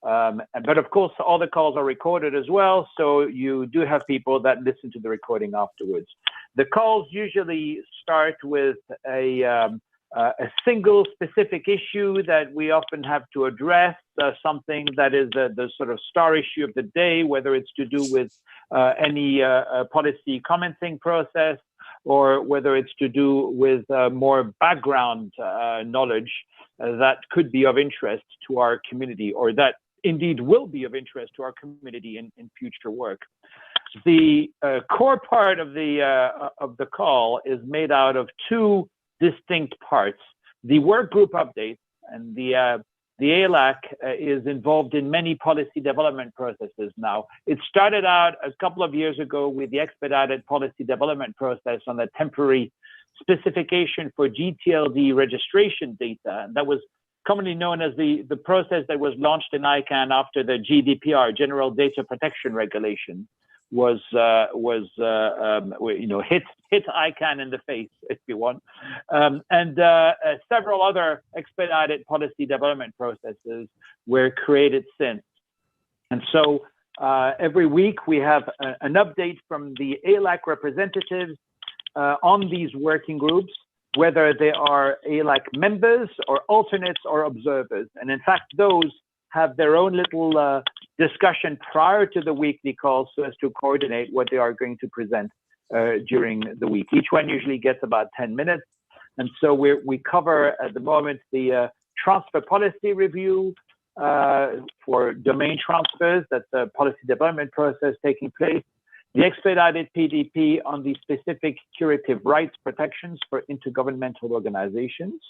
But of course, all the calls are recorded as well, so you do have people that listen to the recording afterwards. The calls usually start with a single specific issue that we often have to address, something that is the sort of star issue of the day, whether it's to do with any policy commenting process, or whether it's to do with more background knowledge that could be of interest to our community, or that indeed will be of interest to our community in future work. The core part of the call is made out of two distinct parts. The work group updates, and the ALAC is involved in many policy development processes now. It started out a couple of years ago with the expedited policy development process on the temporary specification for GTLD registration data. And that was commonly known as the process that was launched in ICANN after the GDPR, General Data Protection Regulation, was hit ICANN in the face, if you want, and several other expedited policy development processes were created since. And so every week we have an update from the ALAC representatives on these working groups, whether they are ALAC members or alternates or observers. And in fact, those have their own little discussion prior to the weekly calls so as to coordinate what they are going to present during the week. Each one usually gets about 10 minutes. And so we cover at the moment the transfer policy review for domain transfers. That's a policy development process taking place. The expedited PDP on the specific curative rights protections for intergovernmental organizations.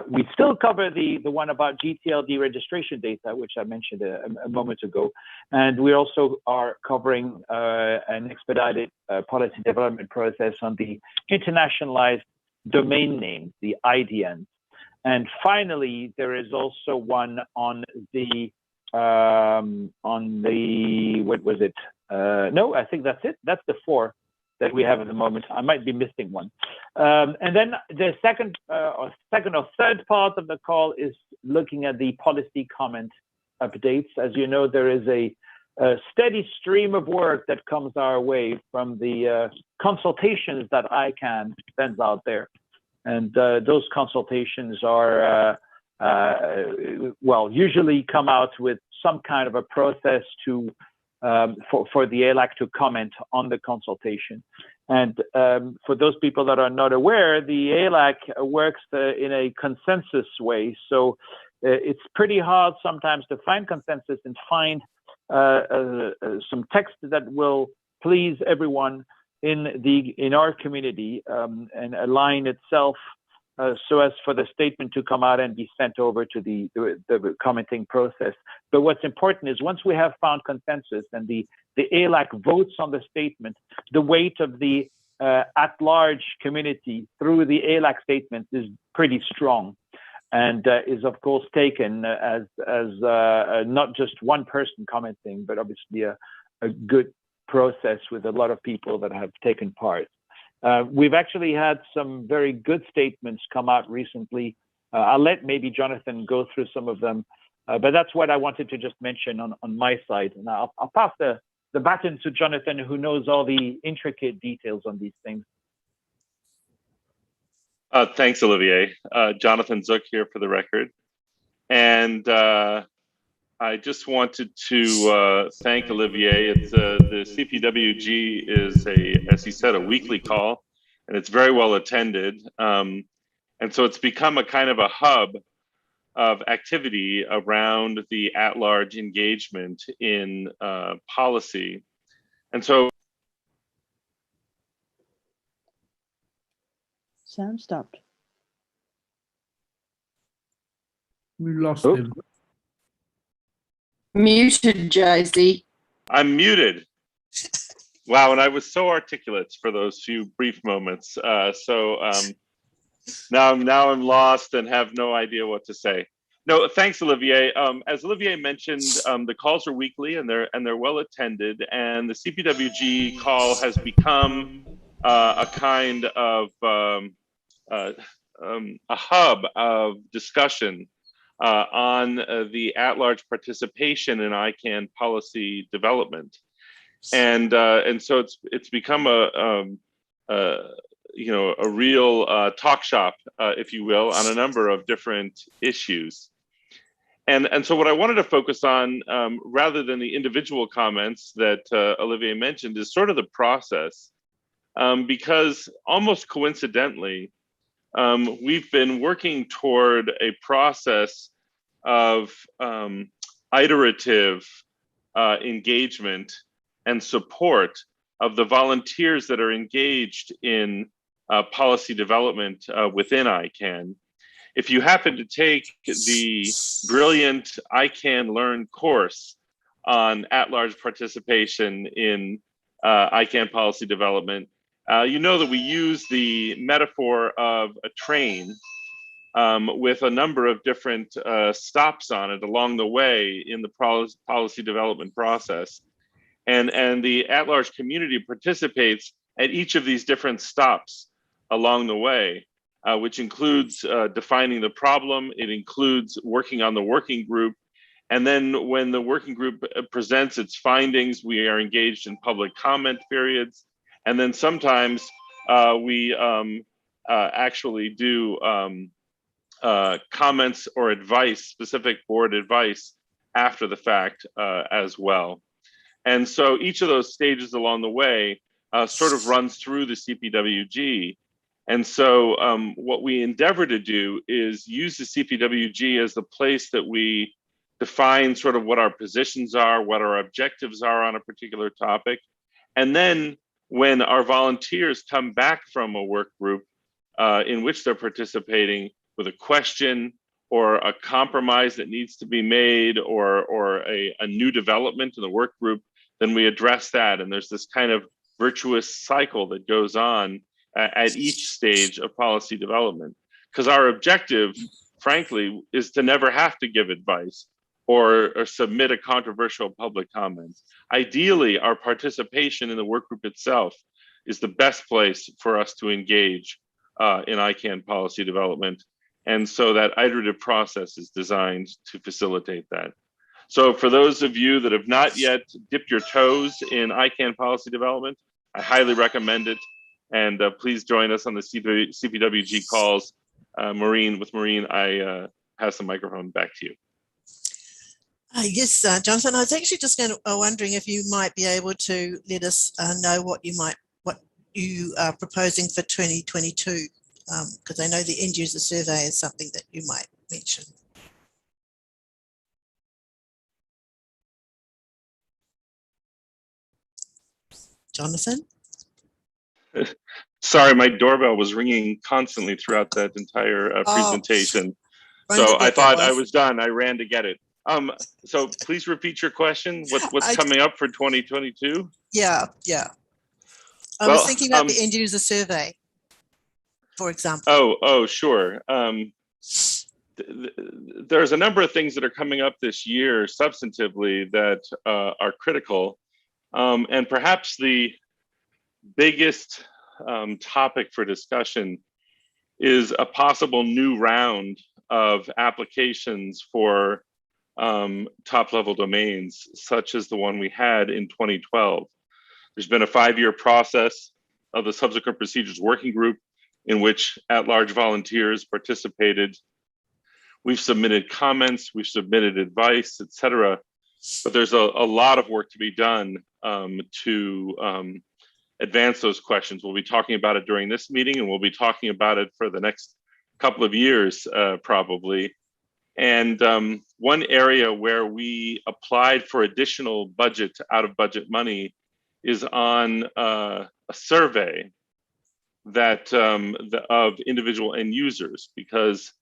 We still cover the one about GTLD registration data, which I mentioned a moment ago. And we also are covering an expedited policy development process on the internationalized domain names, the IDNs. And finally, there is also one on the what was it? No, I think that's it. That's the four that we have at the moment. I might be missing one. And then the second or third part of the call is looking at the policy comment updates. As you know, there is a steady stream of work that comes our way from the consultations that ICANN sends out there. And those consultations are, well, usually come out with some kind of a process to for the ALAC to comment on the consultation. And for those people that are not aware, the ALAC works in a consensus way. So it's pretty hard sometimes to find consensus and find some text that will please everyone in our community and align itself so as for the statement to come out and be sent over to the commenting process. But what's important is once we have found consensus and the ALAC votes on the statement, the weight of the at-large community through the ALAC statement is pretty strong, and is of course taken as not just one person commenting, but obviously a good process with a lot of people that have taken part. We've actually had some very good statements come out recently. I'll let maybe Jonathan go through some of them, but that's what I wanted to just mention on my side. And I'll pass the baton to Jonathan, who knows all the intricate details on these things. Thanks, Olivier. Jonathan Zook here for the record. And I just wanted to thank Olivier. It's the CPWG is as he said, a weekly call, and it's very well attended. And so it's become a kind of a hub of activity around the at-large engagement in policy. And so Sound stopped. We lost him. Muted, Jay-Z. I'm muted. Wow, and I was so articulate for those few brief moments. Now I'm lost and have no idea what to say. No, thanks, Olivier. As Olivier mentioned, the calls are weekly and they're well attended, and the CPWG call has become a kind of a hub of discussion on the at-large participation in ICANN policy development, and so it's become a real talk shop, if you will, on a number of different issues. And so what I wanted to focus on, rather than the individual comments that Olivier mentioned, is sort of the process, because almost coincidentally, we've been working toward a process of iterative engagement and support of the volunteers that are engaged in policy development within ICANN. If you happen to take the brilliant ICANN Learn course on at-large participation in ICANN policy development, you know that we use the metaphor of a train with a number of different stops on it along the way in the policy development process. And the at-large community participates at each of these different stops along the way, which includes defining the problem. It includes working on the working group. And then when the working group presents its findings, we are engaged in public comment periods. And then sometimes we actually do comments or advice, specific board advice after the fact as well. And so each of those stages along the way sort of runs through the CPWG. And so what we endeavor to do is use the CPWG as the place that we define sort of what our positions are, what our objectives are on a particular topic. And then when our volunteers come back from a work group in which they're participating with a question or a compromise that needs to be made or a new development in the work group, then we address that. And there's this kind of virtuous cycle that goes on at each stage of policy development. Because our objective, frankly, is to never have to give advice or submit a controversial public comment. Ideally, our participation in the work group itself is the best place for us to engage in ICANN policy development. And so that iterative process is designed to facilitate that. So for those of you that have not yet dipped your toes in ICANN policy development, I highly recommend it. And please join us on the CPWG calls. Maureen, I pass the microphone back to you. Yes, Jonathan, I was actually just wondering if you might be able to let us know what you are proposing for 2022, because I know the end user survey is something that you might mention. Jonathan? Sorry, my doorbell was ringing constantly throughout that entire presentation. So I thought I was done. I ran to get it. So please repeat your question. What's coming up for 2022? Yeah. I was thinking about the end user survey, for example. Oh, sure. There's a number of things that are coming up this year substantively that are critical. And perhaps the biggest topic for discussion is a possible new round of applications for top-level domains, such as the one we had in 2012. There's been a 5-year process of the Subsequent Procedures Working Group in which at-large volunteers participated. We've submitted comments, we've submitted advice, etc. But there's a lot of work to be done to advance those questions. We'll be talking about it during this meeting, and we'll be talking about it for the next couple of years, probably. And one area where we applied for additional budget, out-of-budget money, is on a survey that of individual end users, because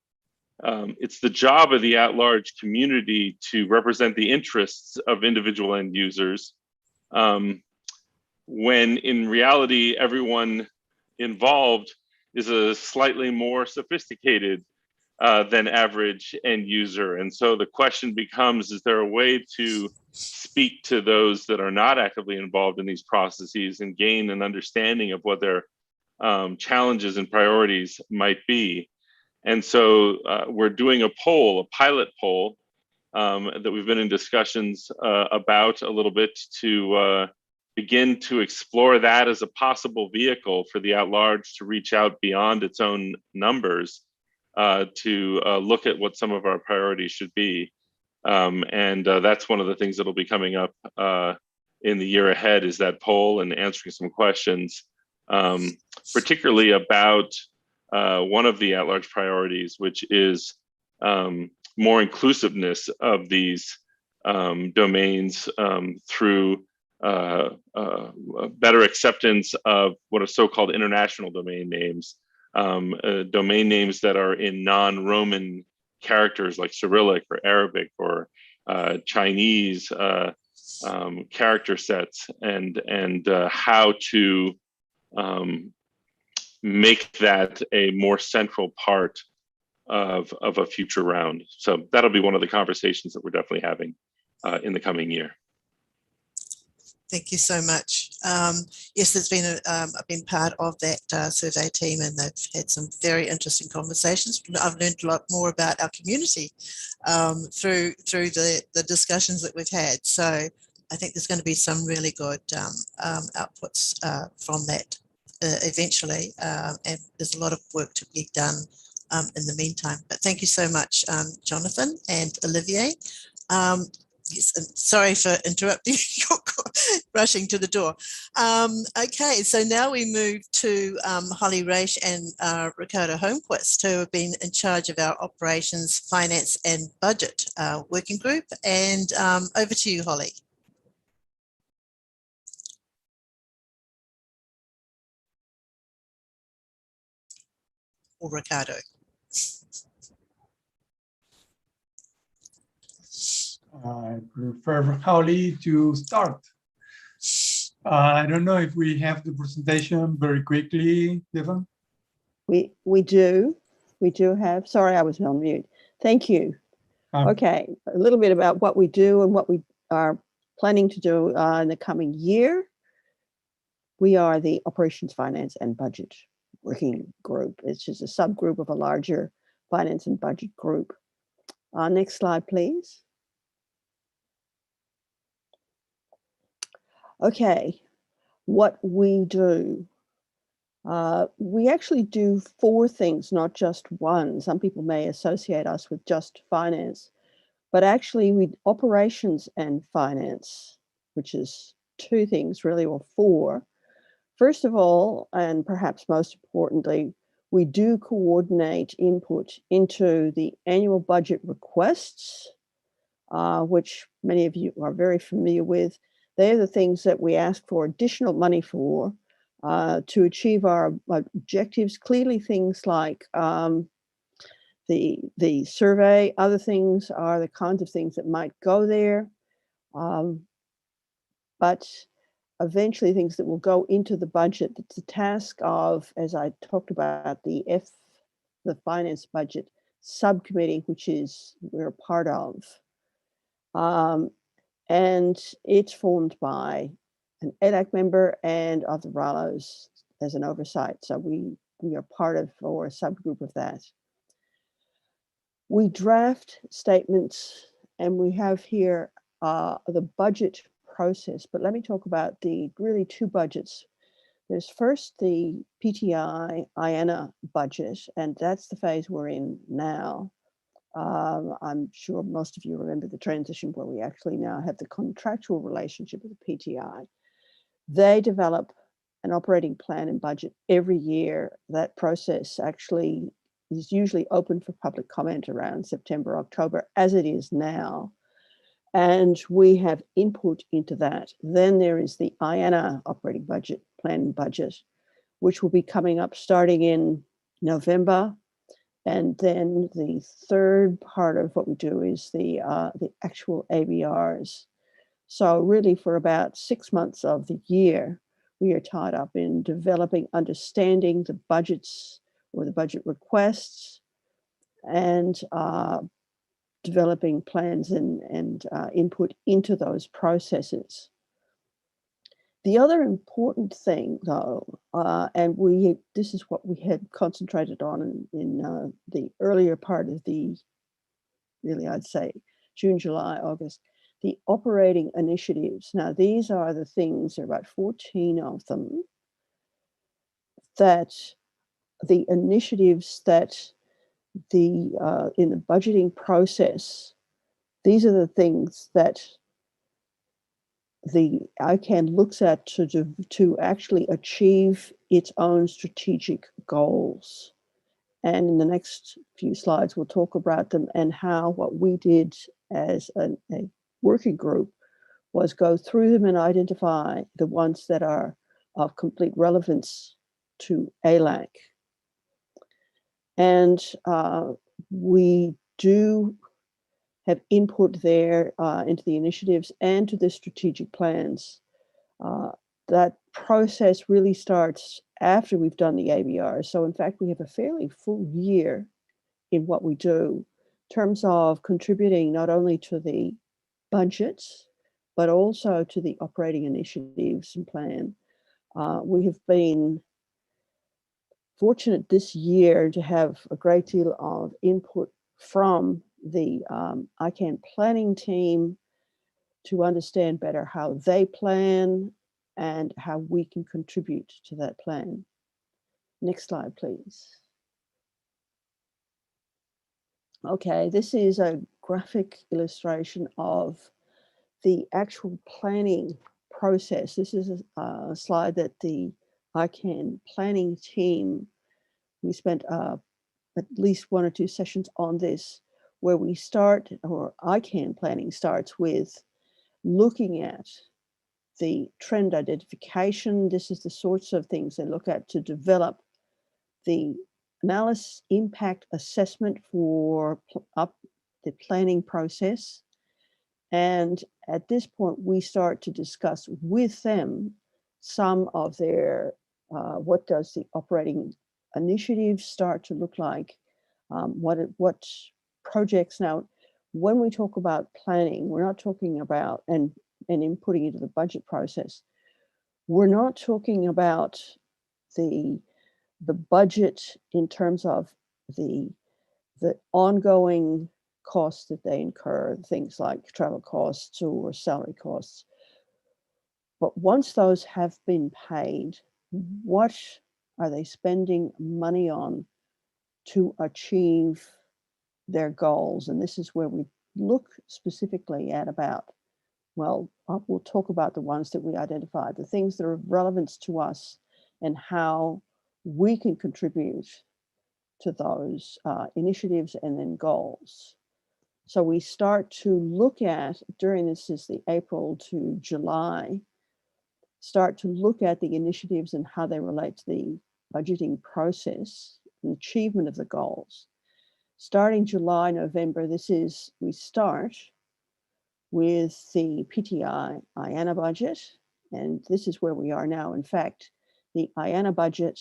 it's the job of the at-large community to represent the interests of individual end users, when in reality, everyone involved is a slightly more sophisticated than average end user. And so the question becomes, is there a way to speak to those that are not actively involved in these processes and gain an understanding of what their challenges and priorities might be? And so we're doing a poll, a pilot poll, that we've been in discussions about a little bit to begin to explore that as a possible vehicle for the At-Large to reach out beyond its own numbers to look at what some of our priorities should be. And that's one of the things that'll be coming up in the year ahead, is that poll and answering some questions, particularly about one of the At-Large priorities, which is more inclusiveness of these domains through better acceptance of what are so-called international domain names, domain names that are in non-Roman characters like Cyrillic or Arabic or Chinese character sets, and how to make that a more central part of a future round. So that'll be one of the conversations that we're definitely having in the coming year. Thank you so much. Yes, there's been I've been part of that survey team, and they've had some very interesting conversations. I've learned a lot more about our community through the discussions that we've had. So I think there's going to be some really good outputs from that eventually, and there's a lot of work to be done in the meantime. But thank you so much, Jonathan and Olivier. Yes, and sorry for interrupting your rushing to the door. Okay, so now we move to Holly Raish and Ricardo Holmquist, who have been in charge of our operations, finance and budget working group. And over to you, Holly. Or Ricardo. I prefer Holly to start. I don't know if we have the presentation very quickly, Devon. We do have. Sorry, I was on mute. Thank you. Okay, a little bit about what we do and what we are planning to do in the coming year. We are the Operations, Finance and Budget Working Group. It's just a subgroup of a larger finance and budget group. Next slide, please. Okay, what we do. We actually do 4 things, not just one. Some people may associate us with just finance, but actually we operations and finance, which is 2 things really, or 4. First of all, and perhaps most importantly, we do coordinate input into the annual budget requests, which many of you are very familiar with. They're the things that we ask for additional money for to achieve our objectives. Clearly, things like the survey, other things are the kinds of things that might go there, but eventually things that will go into the budget. It's the task of, as I talked about, the finance budget subcommittee, which we're a part of. And it's formed by an EDAC member and other RALOs as an oversight. So we are part of, or a subgroup of that. We draft statements, and we have here the budget process. But let me talk about the really 2 budgets. There's first the PTI IANA budget, and that's the phase we're in now. I'm sure most of you remember the transition where we actually now have the contractual relationship with the PTI. They develop an operating plan and budget every year. That process actually is usually open for public comment around September, October, as it is now. And we have input into that. Then there is the IANA operating budget, plan and budget, which will be coming up starting in November. And then the third part of what we do is the actual ABRs. So really for about 6 months of the year, we are tied up in developing, understanding the budgets or the budget requests, and developing plans and input into those processes. The other important thing, though, and this is what we had concentrated on in the earlier part of the, really, I'd say June, July, August, the operating initiatives. Now, these are the things, there are about 14 of them, that the initiatives that in the budgeting process, these are the things that the ICANN looks at to actually achieve its own strategic goals. And in the next few slides, we'll talk about them and how what we did as a working group was go through them and identify the ones that are of complete relevance to ALAC. And we do have input there into the initiatives and to the strategic plans. That process really starts after we've done the ABR. So in fact, we have a fairly full year in what we do in terms of contributing not only to the budgets, but also to the operating initiatives and plan. We have been fortunate this year to have a great deal of input from the ICANN planning team to understand better how they plan and how we can contribute to that plan. Next slide, please. Okay, this is a graphic illustration of the actual planning process. This is a slide that the ICANN planning team, we spent at least 1 or 2 sessions on this, where we start, or ICANN planning starts with looking at the trend identification. This is the sorts of things they look at to develop the analysis impact assessment for the planning process. And at this point, we start to discuss with them some of their, what does the operating initiatives start to look like? What projects now, when we talk about planning, we're not talking about, and inputting into the budget process, we're not talking about the budget in terms of the ongoing costs that they incur, things like travel costs or salary costs. But once those have been paid, what are they spending money on to achieve their goals? And this is where we look specifically at about, well, we'll talk about the ones that we identified, the things that are of relevance to us and how we can contribute to those initiatives and then goals. So we start to look at, during this is the April to July, start to look at the initiatives and how they relate to the budgeting process and achievement of the goals. Starting July, November, we start with the PTI IANA budget, and this is where we are now. In fact, the IANA budget,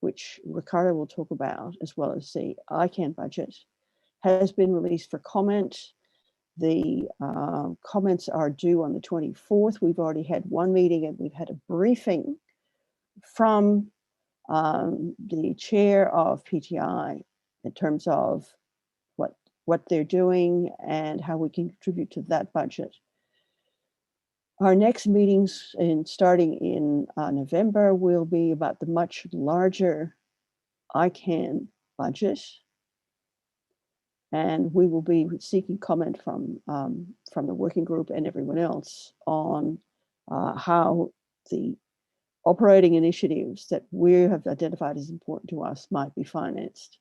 which Ricardo will talk about, as well as the ICANN budget, has been released for comment. The comments are due on the 24th. We've already had one meeting and we've had a briefing from the chair of PTI in terms of what they're doing and how we can contribute to that budget. Our next meetings starting in November will be about the much larger ICANN budget. And we will be seeking comment from the working group and everyone else on how the operating initiatives that we have identified as important to us might be financed.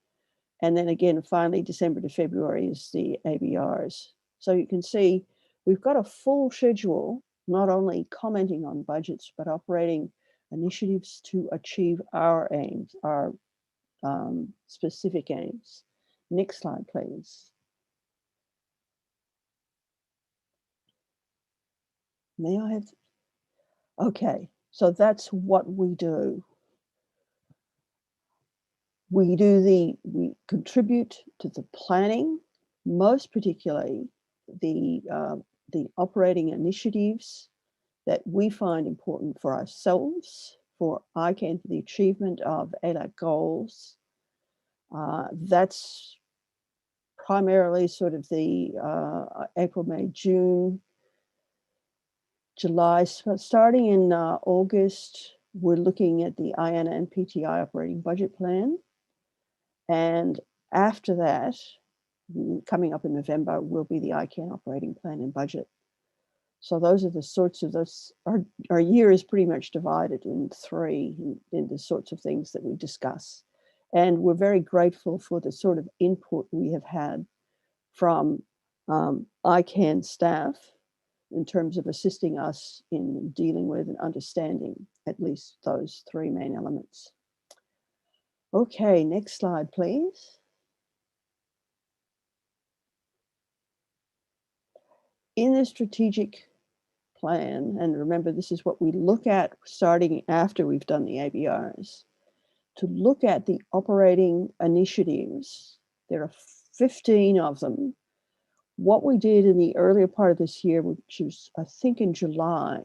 And then again, finally, December to February is the ABRs. So you can see we've got a full schedule, not only commenting on budgets, but operating initiatives to achieve our aims, our specific aims. Next slide, please. May I have? Okay, so that's what we do. We contribute to the planning, most particularly the operating initiatives that we find important for ourselves, for ICANN, for the achievement of ALAC goals. That's primarily sort of the April, May, June, July. So starting in August, we're looking at the IANA and PTI operating budget plan. And after that, coming up in November, will be the ICANN operating plan and budget. So those are the sorts of those, our year is pretty much divided in three in the sorts of things that we discuss. And we're very grateful for the sort of input we have had from ICANN staff in terms of assisting us in dealing with and understanding at least those three main elements. Okay, next slide, please. In the strategic plan, and remember, this is what we look at starting after we've done the ABRs, to look at the operating initiatives. There are 15 of them. What we did in the earlier part of this year, which was, I think, in July,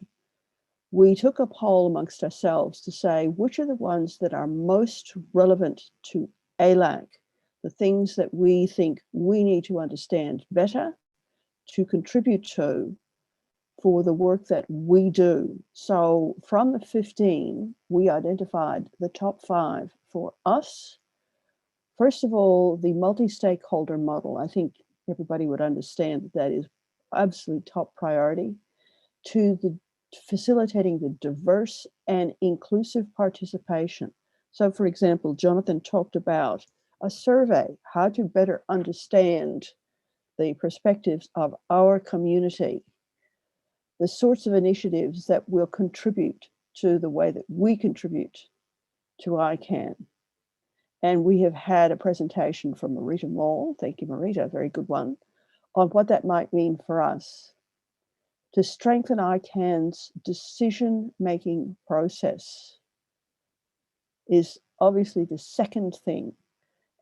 we took a poll amongst ourselves to say which are the ones that are most relevant to ALAC, the things that we think we need to understand better, to contribute to for the work that we do. So from the 15, we identified the top 5 for us. First of all, the multi-stakeholder model. I think everybody would understand that is absolutely top priority to the facilitating the diverse and inclusive participation. So for example, Jonathan talked about a survey, how to better understand the perspectives of our community, the sorts of initiatives that will contribute to the way that we contribute to ICANN. And we have had a presentation from Marita Moll, thank you Marita, a very good one, on what that might mean for us. To strengthen ICANN's decision-making process is obviously the second thing.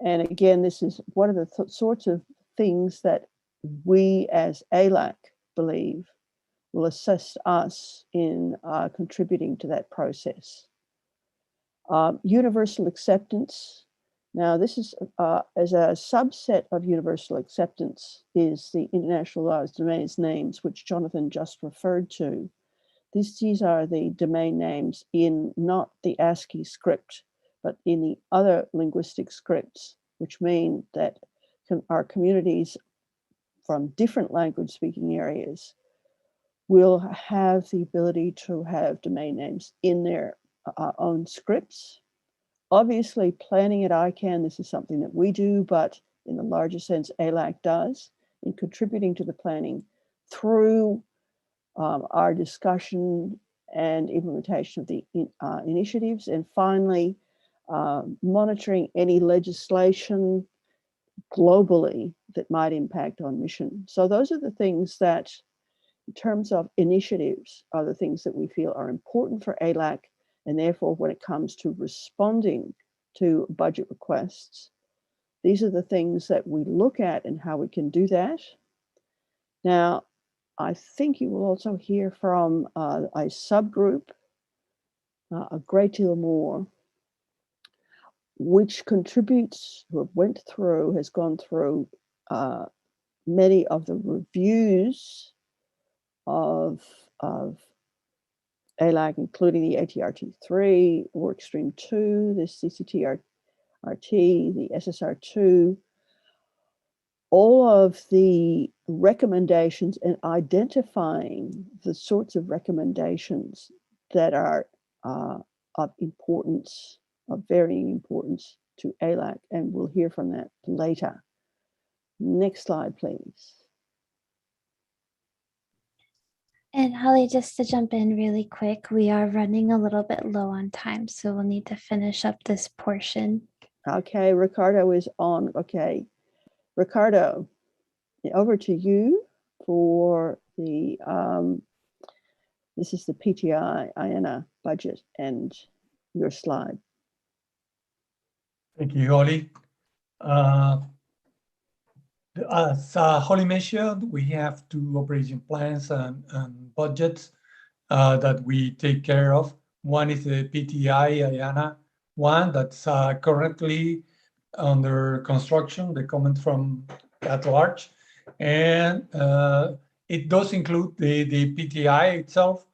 And again, this is one of the sorts of things that we as ALAC believe will assist us in contributing to that process. Universal acceptance. Now, this is as a subset of universal acceptance is the internationalized domains names, which Jonathan just referred to. These are the domain names in not the ASCII script, but in the other linguistic scripts, which mean that our communities from different language speaking areas will have the ability to have domain names in their own scripts. Obviously, planning at ICANN, this is something that we do, but in the larger sense, ALAC does, in contributing to the planning through our discussion and implementation of the initiatives. And finally, monitoring any legislation globally that might impact on mission. So those are the things that, in terms of initiatives, are the things that we feel are important for ALAC. And therefore, when it comes to responding to budget requests, these are the things that we look at and how we can do that. Now, I think you will also hear from a subgroup, a great deal more, which contributes, who has gone through many of the reviews of ALAC, including the ATRT3, Workstream 2, the CCTRT, the SSR2, all of the recommendations and identifying the sorts of recommendations that are of importance, of varying importance to ALAC, and we'll hear from that later. Next slide, please. And Holly, just to jump in really quick, we are running a little bit low on time, so we'll need to finish up this portion. Okay, Ricardo is on. Okay, Ricardo, over to you for the, this is the PTI IANA budget and your slide. Thank you, Holly. As Holly mentioned, we have 2 operation plans and budgets. that we take care of. One is the PTI IANA one that's currently under construction, the comment from At-Large. And it does include the PTI itself,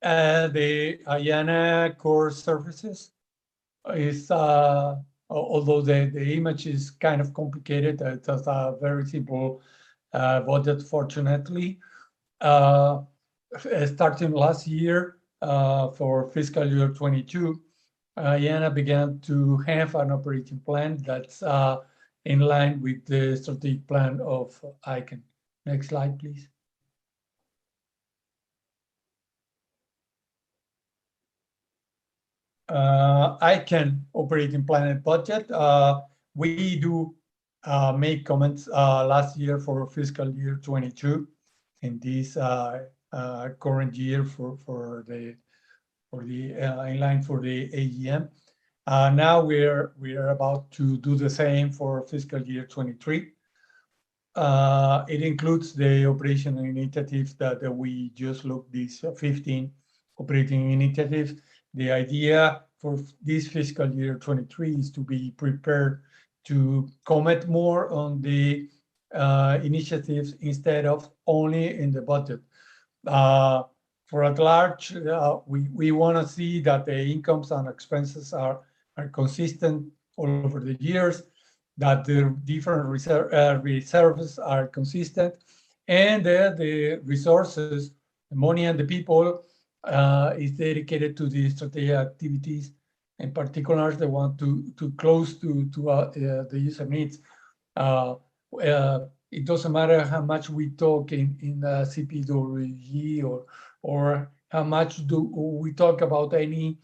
the IANA core services. Is although the image is kind of complicated, it's a very simple budget, fortunately. Starting last year for fiscal year 22, IANA began to have an operating plan that's in line with the strategic plan of ICANN. Next slide, please. ICANN operating plan and budget. We do make comments last year for fiscal year 22 in this current year for the inline for the AEM. Now we're about to do the same for fiscal year 23. It includes the operational initiatives that we just looked, these 15 operating initiatives. The idea for this fiscal year 23 is to be prepared to comment more on the initiatives instead of only in the budget. For At-Large, we want to see that the incomes and expenses are consistent all over the years, that the different reserves are consistent, and the resources, the money and the people is dedicated to the strategic activities, in particular the one to close to the user needs. It doesn't matter how much we talk in CPWG or how much do we talk about any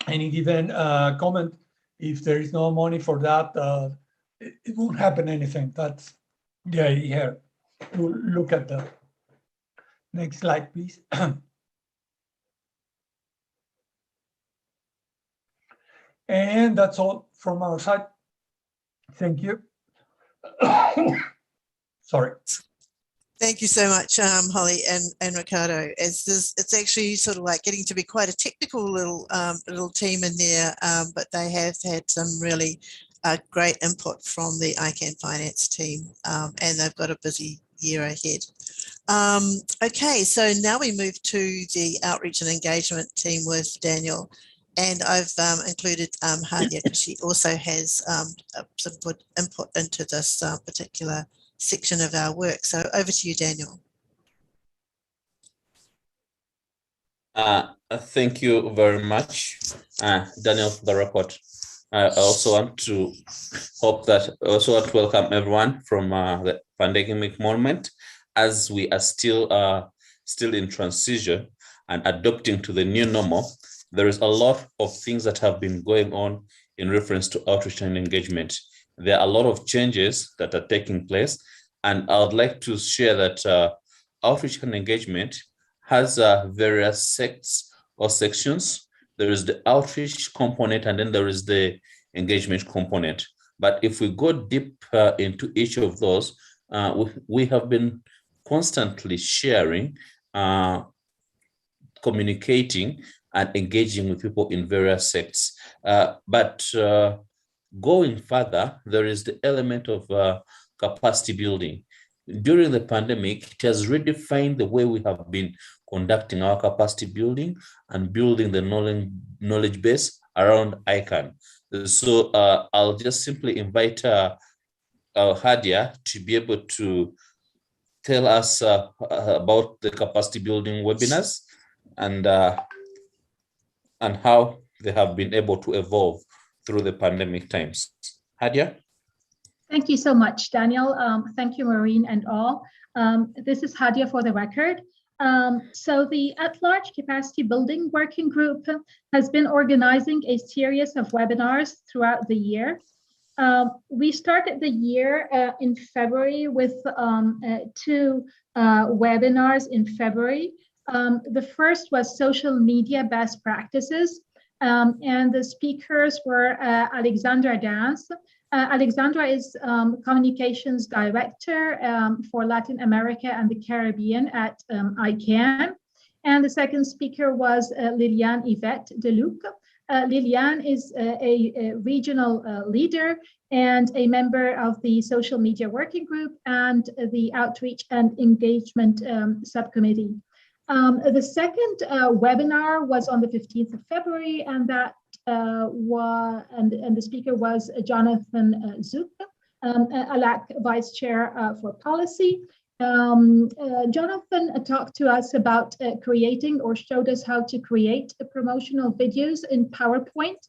given comment. If there is no money for that, it won't happen anything. That's the idea. We'll look at that. Next slide, please. And that's all from our side. Thank you. Sorry. Thank you so much, Holly and Ricardo. It's actually sort of like getting to be quite a technical little team in there, but they have had some really great input from the ICANN finance team, and they've got a busy year ahead. Okay, so now we move to the outreach and engagement team with Daniel. And I've included Hadia because she also has some good input into this particular section of our work. So over to you, Daniel. Thank you very much, Daniel, for the report. I also want to welcome everyone from the pandemic moment, as we are still in transition and adopting to the new normal. There is a lot of things that have been going on in reference to outreach and engagement. There are a lot of changes that are taking place, and I would like to share that outreach and engagement has various sects or sections. There is the outreach component, and then there is the engagement component. But if we go deep into each of those, we have been constantly sharing, communicating, and engaging with people in various sects. But going further, there is the element of capacity building. During the pandemic, it has redefined the way we have been conducting our capacity building and building the knowledge base around ICANN. So I'll just simply invite Hadia to be able to tell us about the capacity building webinars and how they have been able to evolve through the pandemic times. Hadia? Thank you so much, Daniel. Thank you, Maureen and all. This is Hadia for the record. So the At-Large Capacity Building Working Group has been organizing a series of webinars throughout the year. We started the year in February with 2 webinars in February. The first was social media best practices, and the speakers were Alexandra Dance. Alexandra is communications director for Latin America and the Caribbean at ICANN. And the second speaker was Liliane Yvette Deluc. Liliane is a regional leader and a member of the social media working group and the outreach and engagement subcommittee. The second webinar was on the 15th of February, and that the speaker was Jonathan Zook, ALAC Vice Chair for Policy. Jonathan talked to us about creating, or showed us how to create promotional videos in PowerPoint.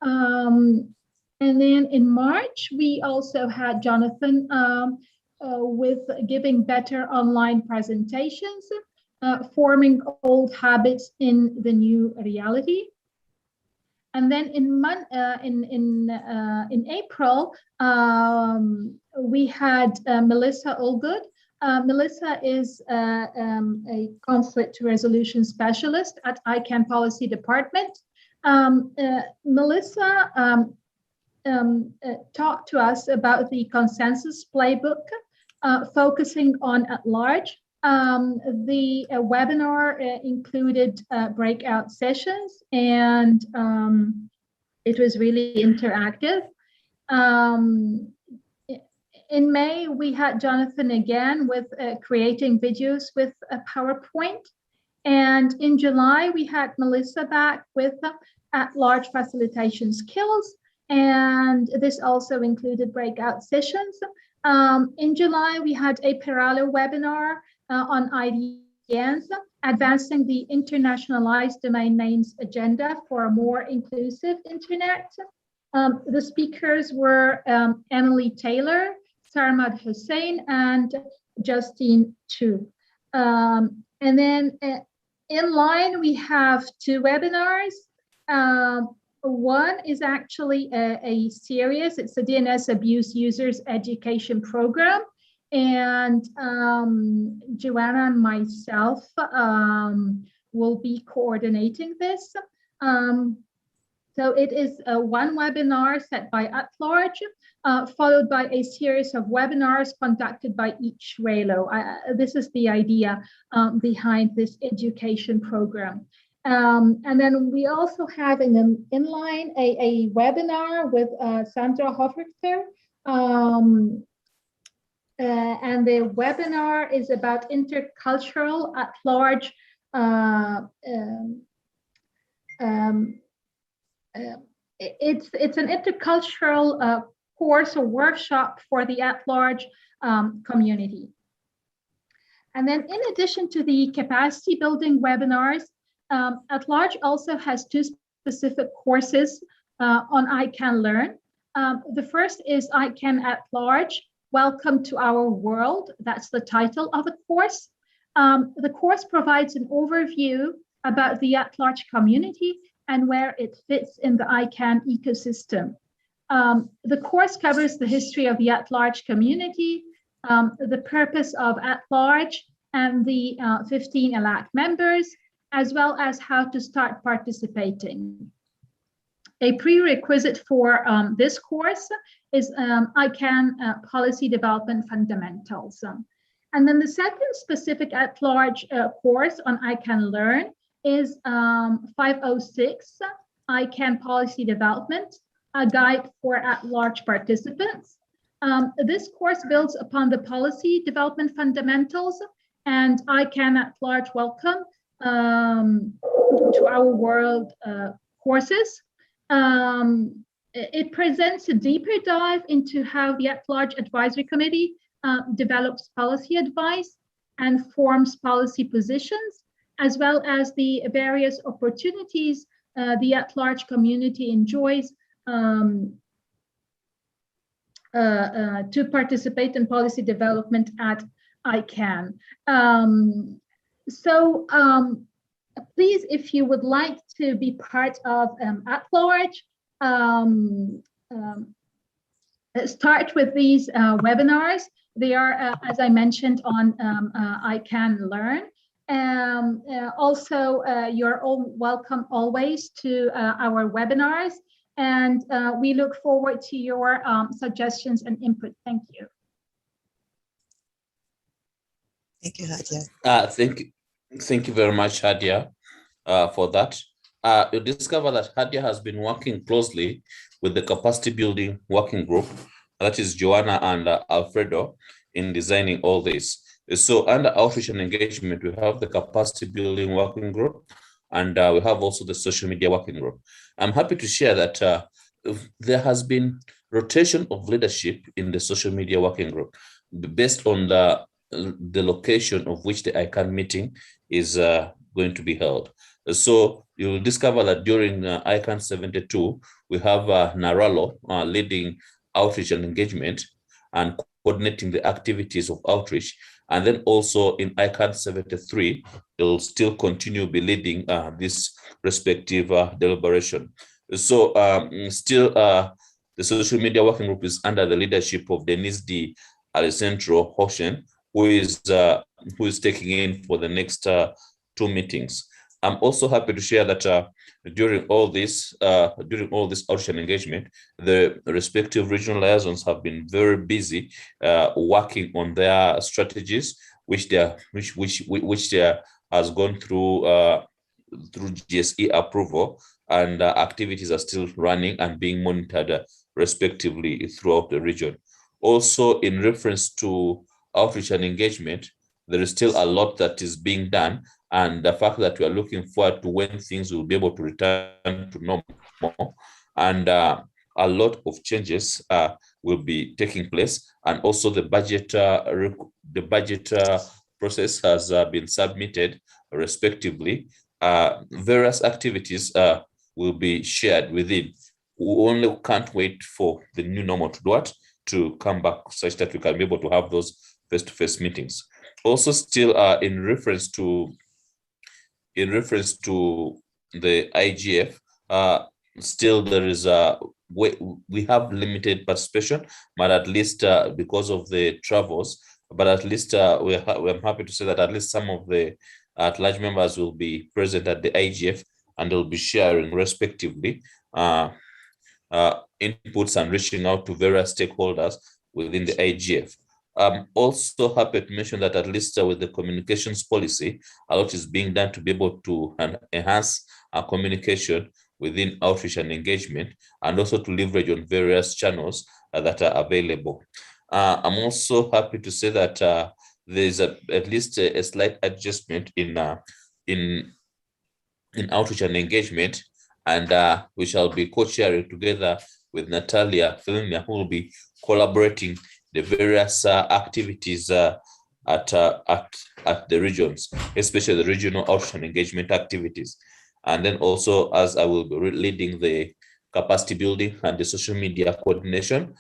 And then in March, we also had Jonathan with giving better online presentations, forming old habits in the new reality. And then in April, we had Melissa Allgood. Melissa is a conflict resolution specialist at ICANN Policy Department. Melissa talked to us about the consensus playbook, focusing on at-large. The webinar included breakout sessions, and it was really interactive. In May, we had Jonathan again with creating videos with a PowerPoint. And in July, we had Melissa back with at-large facilitation skills. And this also included breakout sessions. In July, we had a parallel webinar on IDNs, advancing the internationalized domain names agenda for a more inclusive internet. The speakers were Emily Taylor, Sarmad Hussain, and Justine Chu. And then in line, we have two webinars. One is actually a series. It's a DNS Abuse Users Education Program. And Joanna and myself will be coordinating this. So it is one webinar set by At-Large, followed by a series of webinars conducted by each RELO. This is the idea behind this education program. And then we also have in line a webinar with Sandra Hofrichter. And the webinar is about intercultural at-large. It's an intercultural course or workshop for the at-large community. And then in addition to the capacity building webinars, At-Large also has two specific courses on ICANN Learn. The first is ICANN At-Large, Welcome to Our World. That's the title of the course. The course provides an overview about the At-Large community and where it fits in the ICANN ecosystem. The course covers the history of the At-Large community, the purpose of At-Large and the 15 ALAC members, as well as how to start participating. A prerequisite for this course is ICANN Policy Development Fundamentals. And then the second specific At-Large course on ICANN Learn is 506, ICANN Policy Development, a guide for At-Large participants. This course builds upon the policy development fundamentals and ICANN At-Large Welcome to Our World courses. It presents a deeper dive into how the At-Large Advisory Committee develops policy advice and forms policy positions, as well as the various opportunities the At-Large community enjoys to participate in policy development at ICANN. Please, if you would like to be part of At-Large, start with these webinars. They are, as I mentioned, on ICANN Learn. Also, you're all welcome always to our webinars, and we look forward to your suggestions and input. Thank you. Thank you, Hadia. Thank you. Thank you very much, Hadia, for that. You'll discover that Hadia has been working closely with the capacity building working group, that is Joanna and Alfredo, in designing all this. So under outreach and engagement, we have the capacity building working group, and we have also the social media working group. I'm happy to share that there has been rotation of leadership in the social media working group based on the location of which the ICANN meeting is going to be held. So you'll discover that during ICANN72, we have Naralo leading outreach and engagement and coordinating the activities of outreach. And then also in ICANN73, they'll still continue be leading this respective deliberation. So still the social media working group is under the leadership of Denise D. Alessandro Hoshen, who is taking in for the next 2 meetings. I'm also happy to share that during all this outreach and engagement, the respective regional liaisons have been very busy working on their strategies, which has gone through GSE approval, and activities are still running and being monitored respectively throughout the region. Also, in reference to outreach and engagement, there is still a lot that is being done, and the fact that we are looking forward to when things will be able to return to normal, and a lot of changes will be taking place, and also the budget process has been submitted respectively. Various activities will be shared within. We only can't wait for the new normal to do it, to come back such that we can be able to have those face-to-face meetings. Also, still in reference to the IGF, still there is we have limited participation, but at least because of the travels, but at least we're happy to say that at least some of the at-large members will be present at the IGF, and they'll be sharing respectively inputs and reaching out to various stakeholders within the IGF. I'm also happy to mention that at least with the communications policy, a lot is being done to be able to enhance our communication within outreach and engagement, and also to leverage on various channels that are available. I'm also happy to say that there's at least a slight adjustment in outreach and engagement, and we shall be co-chairing together with Natalia Filmia, who will be collaborating the various activities at the regions, especially the regional outreach and engagement activities. And then also, as I will be leading the capacity building and the social media coordination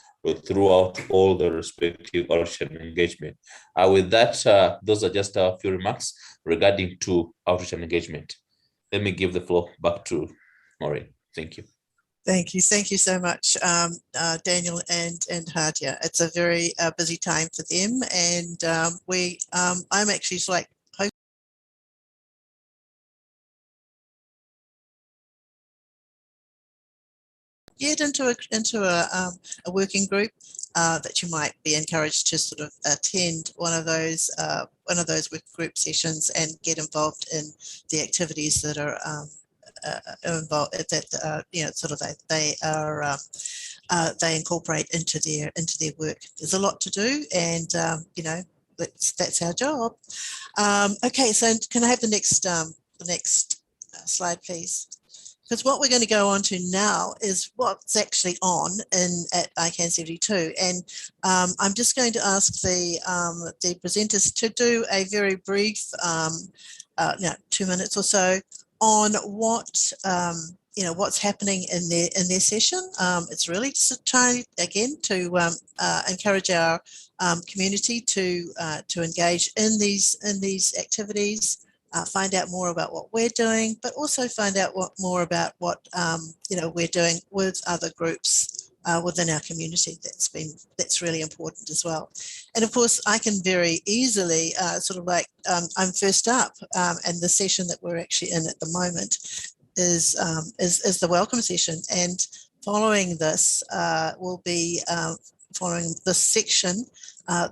throughout all the respective outreach and engagement. With that, those are just a few remarks regarding to outreach and engagement. Let me give the floor back to Maureen. Thank you. Thank you so much, Daniel and Hadia. It's a very busy time for them, and I'm actually like get into a working group that you might be encouraged to sort of attend one of those work group sessions and get involved in the activities that are involved that sort of they incorporate into their work. There's a lot to do, and that's our job. Okay, so can I have the next slide, please? Because what we're going to go on to now is what's actually on at ICANN72, and I'm just going to ask the presenters to do a very brief, 2 minutes or so, on what what's happening in their session. It's really just a try again to encourage our community to engage in these activities. Find out more about what we're doing, but also find out more about what we're doing with other groups within our community. That's really important as well. And of course, I can very easily I'm first up, and the session that we're actually in at the moment is the welcome session. And following this will be following this section,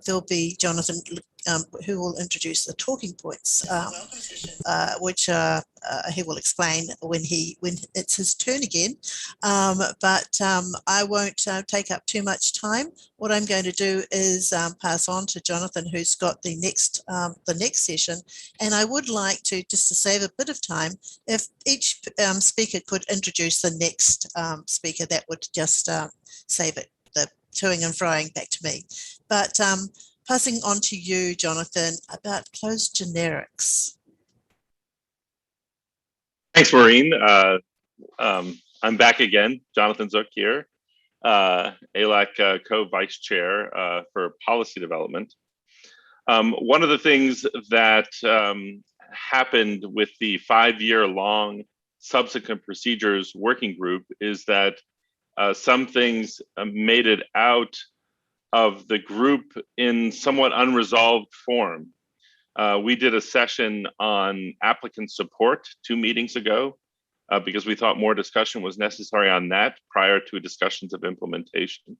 there'll be Jonathan who will introduce the talking points, which he will explain when it's his turn again. But I won't take up too much time. What I'm going to do is pass on to Jonathan, who's got the next session. And I would like to, just to save a bit of time, if each speaker could introduce the next speaker, that would just save it, the toing and froing back to me. But passing on to you, Jonathan, about closed generics. Thanks, Maureen. I'm back again, Jonathan Zook here, ALAC co-vice chair for policy development. One of the things that happened with the 5-year-long subsequent procedures working group is that some things made it out of the group in somewhat unresolved form. We did a session on applicant support 2 meetings ago because we thought more discussion was necessary on that prior to discussions of implementation.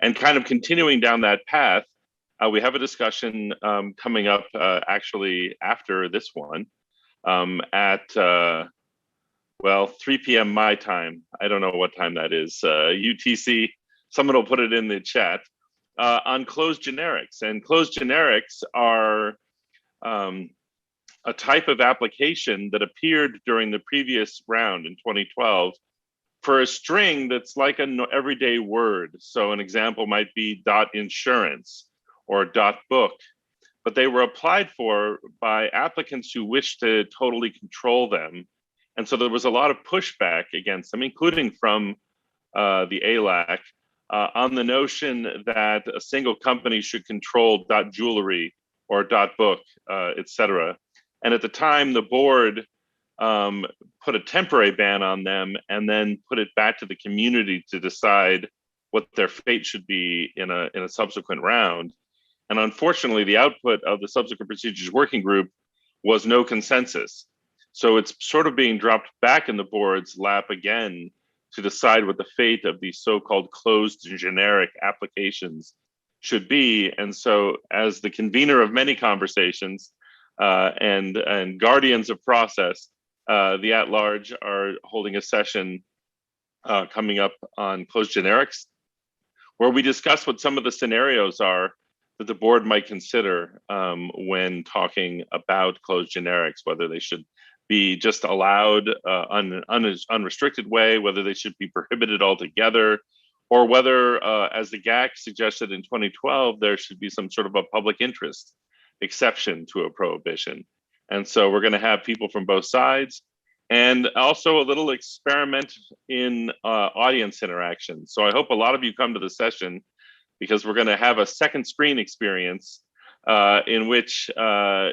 And kind of continuing down that path, we have a discussion coming up actually after this one at, well, 3 p.m. my time. I don't know what time that is, UTC. Someone will put it in the chat on closed generics. And closed generics are a type of application that appeared during the previous round in 2012 for a string that's like an everyday word. So an example might be .insurance or .book, but they were applied for by applicants who wished to totally control them. And so there was a lot of pushback against them, including from the ALAC, on the notion that a single company should control .jewelry or .book, etc. And at the time, the board put a temporary ban on them and then put it back to the community to decide what their fate should be in a subsequent round. And unfortunately, the output of the subsequent procedures working group was no consensus. So it's sort of being dropped back in the board's lap again to decide what the fate of these so-called closed generic applications should be. And so as the convener of many conversations and guardians of process, the At-Large are holding a session coming up on closed generics, where we discuss what some of the scenarios are that the board might consider when talking about closed generics, whether they should be just allowed on an unrestricted way, whether they should be prohibited altogether, or whether, as the GAC suggested in 2012, there should be some sort of a public interest exception to a prohibition. And so we're going to have people from both sides, and also a little experiment in audience interaction. So I hope a lot of you come to the session, because we're going to have a second screen experience in which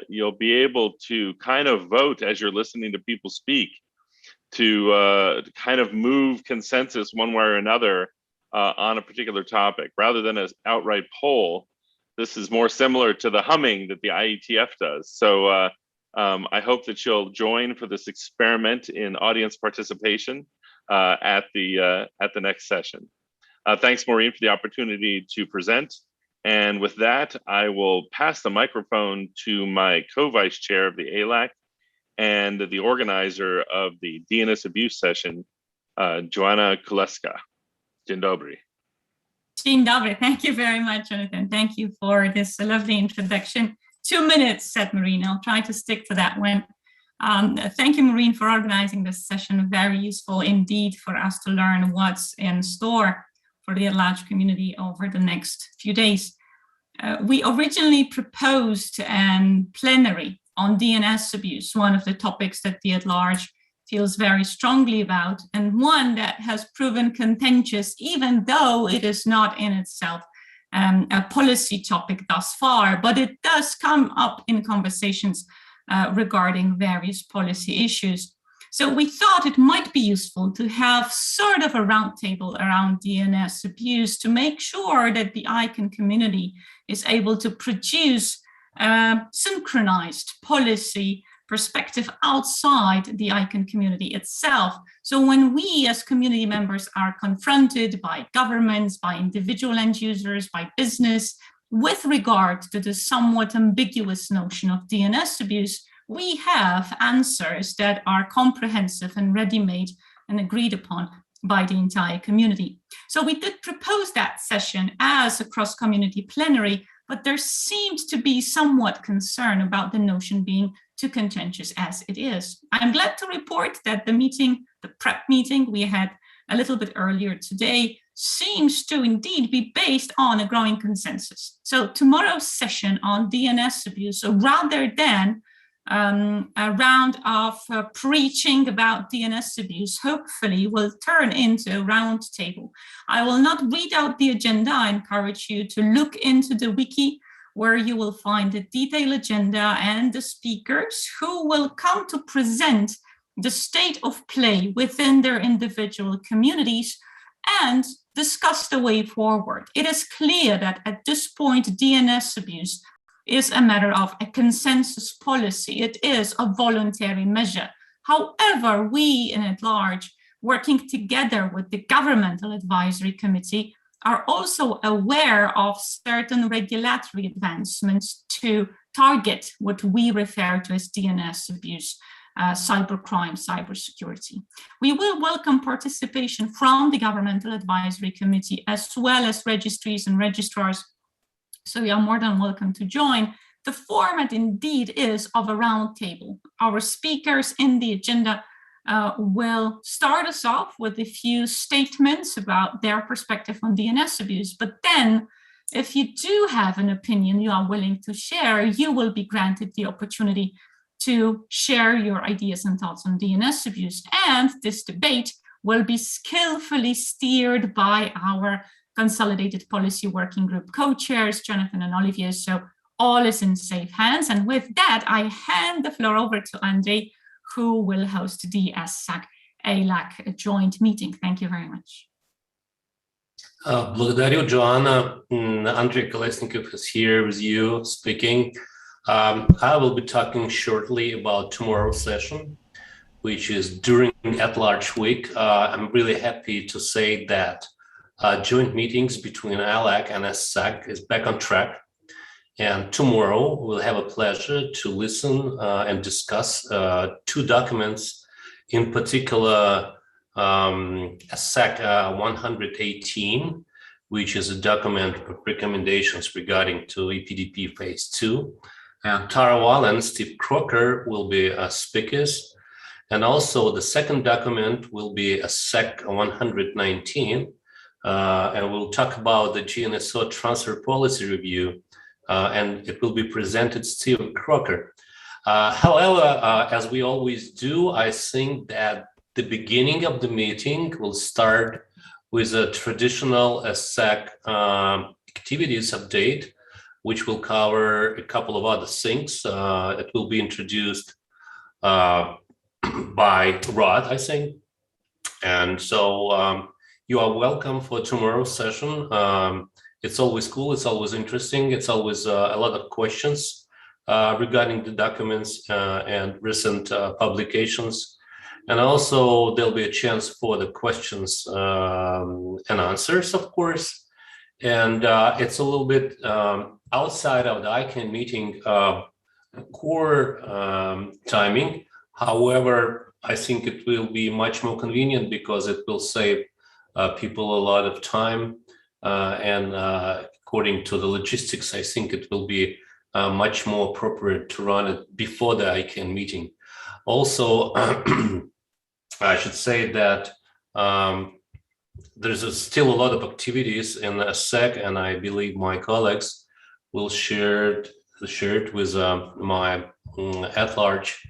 you'll be able to kind of vote as you're listening to people speak to kind of move consensus one way or another on a particular topic. Rather than an outright poll, this is more similar to the humming that the IETF does. So I hope that you'll join for this experiment in audience participation at the next session. Thanks, Maureen, for the opportunity to present. And with that, I will pass the microphone to my co-vice chair of the ALAC and the organizer of the DNS Abuse session, Joanna Kuleska. Dzień dobry. Dzień dobry. Thank you very much, Jonathan. Thank you for this lovely introduction. 2 minutes, said Maureen. I'll try to stick to that one. Thank you, Maureen, for organizing this session. Very useful indeed for us to learn what's in store for the At-Large community over the next few days. We originally proposed a plenary on DNS abuse, one of the topics that the At-Large feels very strongly about, and one that has proven contentious, even though it is not in itself a policy topic thus far, but it does come up in conversations regarding various policy issues. So we thought it might be useful to have sort of a roundtable around DNS abuse to make sure that the ICANN community is able to produce synchronized policy perspective outside the ICANN community itself. So when we as community members are confronted by governments, by individual end users, by business, with regard to the somewhat ambiguous notion of DNS abuse, we have answers that are comprehensive and ready-made and agreed upon by the entire community. So we did propose that session as a cross-community plenary, but there seemed to be somewhat concern about the notion being too contentious as it is. I'm glad to report that the meeting, the prep meeting we had a little bit earlier today, seems to indeed be based on a growing consensus. So tomorrow's session on DNS abuse, so rather than a round of preaching about DNS abuse, hopefully will turn into a round table. I will not read out the agenda. I encourage you to look into the wiki, where you will find the detailed agenda and the speakers who will come to present the state of play within their individual communities and discuss the way forward. It is clear that at this point, DNS abuse is a matter of a consensus policy. It is a voluntary measure. However, we in At-Large, working together with the Governmental Advisory Committee, are also aware of certain regulatory advancements to target what we refer to as DNS abuse, cybercrime, cybersecurity. We will welcome participation from the Governmental Advisory Committee as well as registries and registrars. So you are more than welcome to join. The format indeed is of a round table. Our speakers in the agenda will start us off with a few statements about their perspective on DNS abuse. But then, if you do have an opinion you are willing to share, you will be granted the opportunity to share your ideas and thoughts on DNS abuse. And this debate will be skillfully steered by our Consolidated Policy Working Group co-chairs, Jonathan and Olivier. So all is in safe hands. And with that, I hand the floor over to Andre, who will host the ASAC-ALAC joint meeting. Thank you very much. Благодарю, Joanna. Andrei Kolesnikov is here with you speaking. I will be talking shortly about tomorrow's session, which is during At-Large week. I'm really happy to say that joint meetings between ALAC and ASAC is back on track. And tomorrow we'll have a pleasure to listen and discuss two documents, in particular ASAC 118, which is a document of recommendations regarding to EPDP phase 2. And Tara Wall and Steve Crocker will be speakers. And also the second document will be ASAC 119. And we'll talk about the GNSO transfer policy review, and it will be presented Steve Crocker. However, as we always do, I think that the beginning of the meeting will start with a traditional ASAC activities update, which will cover a couple of other things. It will be introduced by Rod, I think. And so you are welcome for tomorrow's session. It's always cool, it's always interesting, it's always a lot of questions regarding the documents and recent publications. And also there'll be a chance for the questions and answers, of course. And it's a little bit outside of the ICANN meeting core timing. However, I think it will be much more convenient because it will save people a lot of time. And according to the logistics, I think it will be much more appropriate to run it before the ICANN meeting. Also, I should say that there's still a lot of activities in ASAC, and I believe my colleagues will share it with my At-Large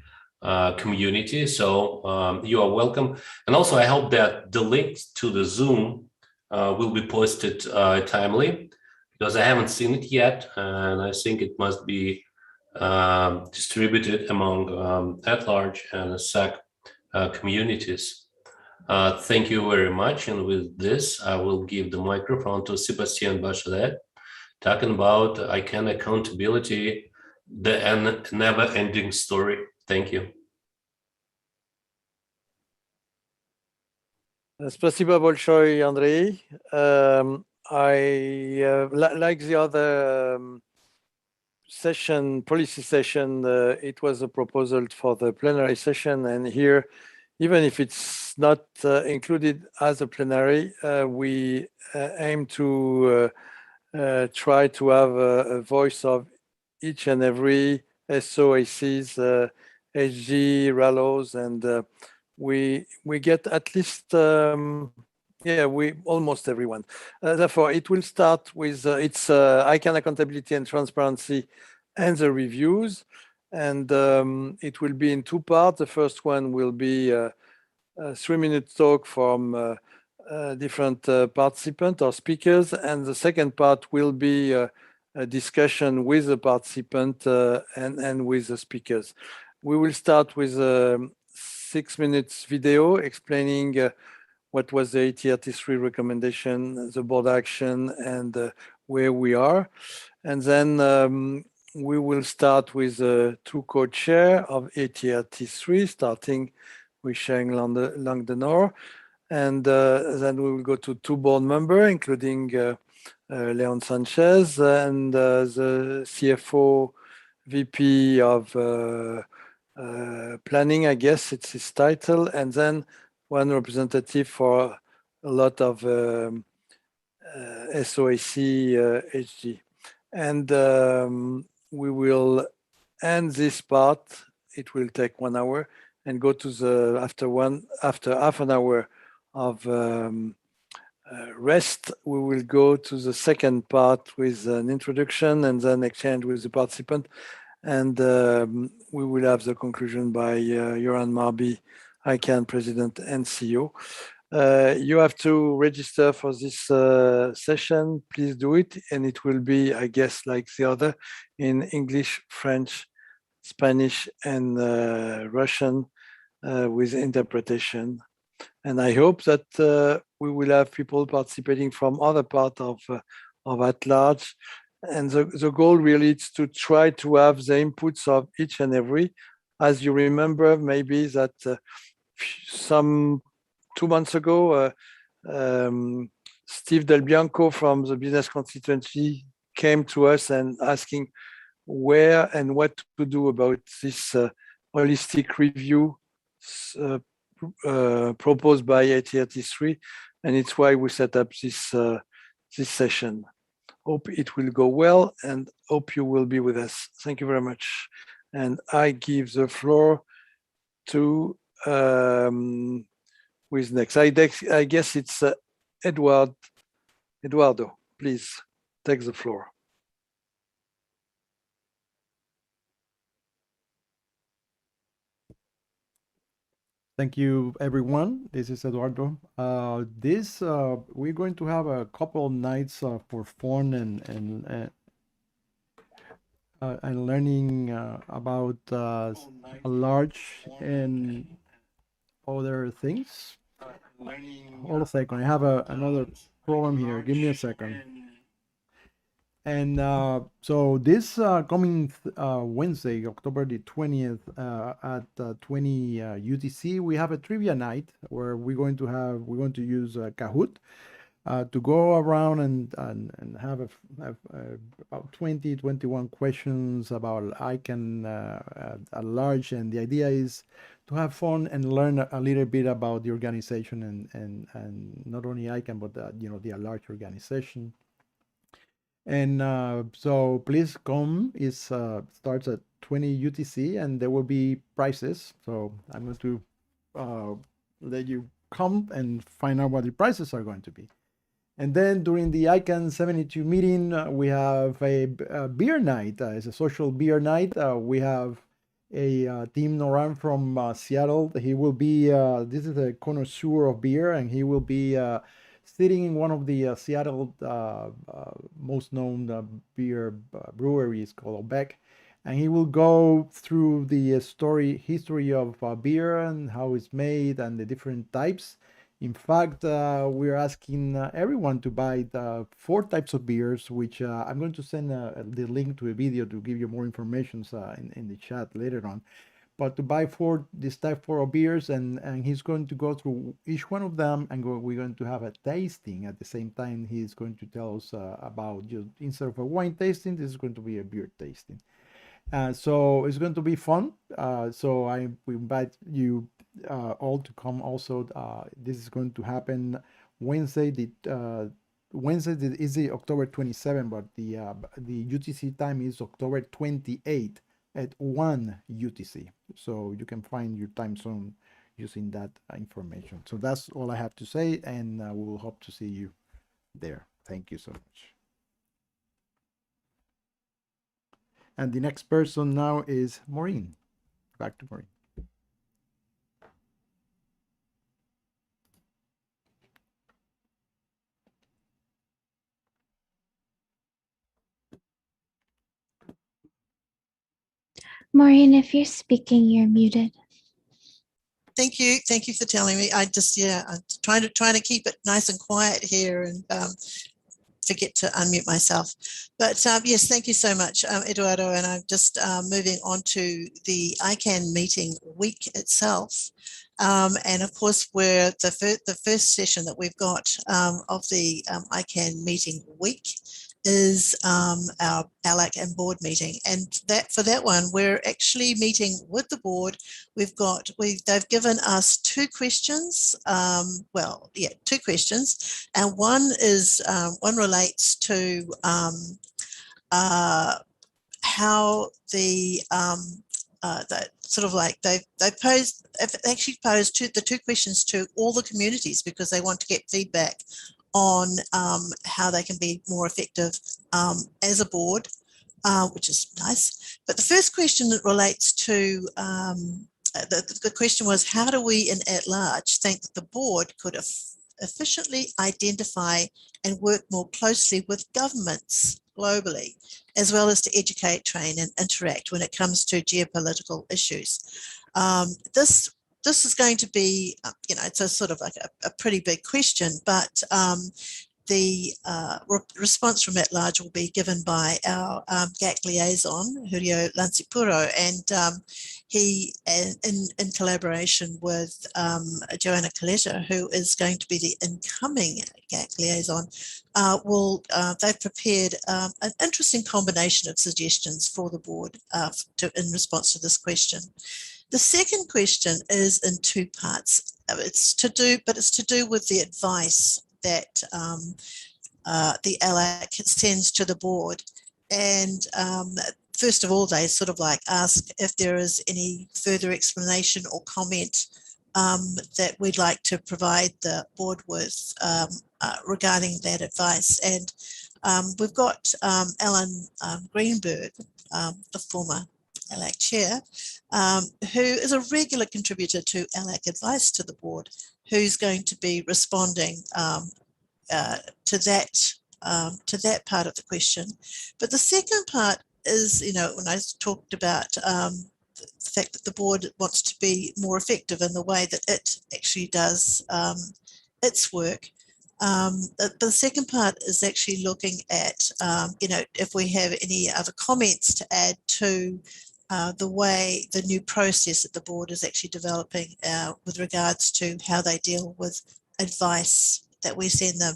community. So you are welcome. And also, I hope that the links to the Zoom will be posted timely, because I haven't seen it yet, and I think it must be distributed among At-Large and ASAC communities. Thank you very much. And with this, I will give the microphone to Sebastian Bachelet, talking about ICANN accountability, the never-ending story. Thank you. Спасибо большое, Андрей. like the other policy session, it was a proposal for the plenary session, and here, even if it's not included as a plenary, we aim to try to have a voice of each and every SOACs, HG, RALOs, and we get at least we almost everyone. Therefore, it will start with its ICANN accountability and transparency and the reviews, and it will be in two parts. The first one will be a 3-minute talk from different participants or speakers, and the second part will be a discussion with the participant and with the speakers. We will start with a 6 minutes video explaining what was the AT33 recommendation, the board action, and where we are. And then we will start with two co-chair of AT33, starting with Sharon Langdenor. And then we will go to two board members, including Leon Sanchez and the CFO VP of planning, I guess it's his title, and then one representative for a lot of SOAC HG. And we will end this part. It will take 1 hour and go to the after half an hour of rest. We will go to the second part with an introduction and then exchange with the participant. And we will have the conclusion by Joran Marby, ICANN President and CEO. You have to register for this session. Please do it. And it will be, I guess, like the other, in English, French, Spanish, and Russian with interpretation. And I hope that we will have people participating from other parts of At-Large. And the goal really is to try to have the inputs of each and every. As you remember, maybe that some 2 months ago, Steve Del Bianco from the business constituency came to us and asking where and what to do about this holistic review proposed by AT33, and it's why we set up this session. Hope it will go well, and hope you will be with us. Thank you very much. And I give the floor to who is next. I guess it's Eduardo. Please take the floor. Thank you, everyone. This is Eduardo. We're going to have a couple of nights for fun and learning about At-Large and other things. Hold a second. I have another problem here. Give me a second. And so this coming Wednesday, October the 20th at 20 UTC, we have a trivia night where we're going to use Kahoot to go around and have about 21 questions about ICANN At-Large, and the idea is to have fun and learn a little bit about the organization and not only ICANN but the At-Large organization. And so please come. It starts at 20 UTC, and there will be prizes. So I'm going to let you come and find out what the prizes are going to be. And then during the ICANN72 meeting, we have a beer night. It's a social beer night. We have a Tim Noran from Seattle. He will be, this is a connoisseur of beer, and he will be sitting in one of the Seattle most known beer breweries called Beck, and he will go through the history of beer and how it's made and the different types. In fact, we're asking everyone to buy 4 types of beers, which I'm going to send the link to a video to give you more information in the chat later on. but to buy this type 4 of beers, and he's going to go through each one of them, and we're going to have a tasting at the same time. He's going to tell us about, just instead of a wine tasting, this is going to be a beer tasting. So it's going to be fun. So we invite you all to come also. This is going to happen Wednesday. Wednesday is the October 27, but the UTC time is October 28 at 1 UTC. So you can find your time zone using that information. So that's all I have to say, and we will hope to see you there. Thank you so much. And the next person now is Maureen. Back to Maureen. Maureen, if you're speaking, you're muted. Thank you. Thank you for telling me. I'm trying to keep it nice and quiet here, and forget to unmute myself. But yes, thank you so much, Eduardo. And I'm just moving on to the ICANN meeting week itself. And of course, we're the first session that we've got of the ICANN meeting week is our ALAC and board meeting. And for that one, we're actually meeting with the board. They've given us 2 questions. 2 questions. And one relates to how they actually posed the 2 questions to all the communities, because they want to get feedback on how they can be more effective as a board, which is nice. But the first question that relates to the question was, how do we in At-Large think that the board could efficiently identify and work more closely with governments globally, as well as to educate, train and interact when it comes to geopolitical issues? This is going to be, it's a sort of like a pretty big question, but the response from At-Large will be given by our GAC liaison, Julio Lancipuro, and he, in collaboration with Joanna Coletta, who is going to be the incoming GAC liaison, they've prepared an interesting combination of suggestions for the board in response to this question. The second question is in 2 parts. It's to do with the advice that the ALAC sends to the board. And first of all, they sort of like ask if there is any further explanation or comment that we'd like to provide the board with regarding that advice. And we've got Alan Greenberg, the former ALAC chair, who is a regular contributor to ALAC advice to the board, who's going to be responding to that part of the question. But the second part is, when I talked about the fact that the board wants to be more effective in the way that it actually does its work. The second part is actually looking at, if we have any other comments to add to the way the new process that the board is actually developing with regards to how they deal with advice that we send them.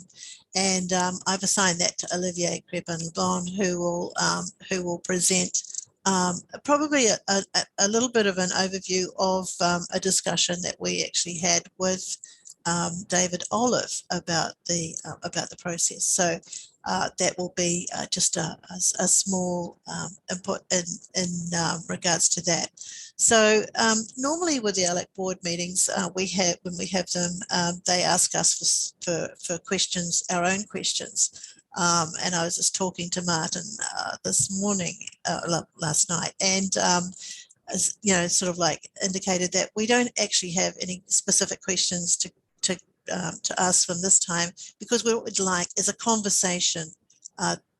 And I've assigned that to Olivier Crepin-Lebon, who will present probably a little bit of an overview of a discussion that we actually had with David Olive about the process. So that will be just a small input in regards to that. So normally with the ALAC board meetings, when we have them, they ask us for questions, our own questions. And I was just talking to Martin this morning, last night, and sort of like indicated that we don't actually have any specific questions to ask them this time, because what we'd like is a conversation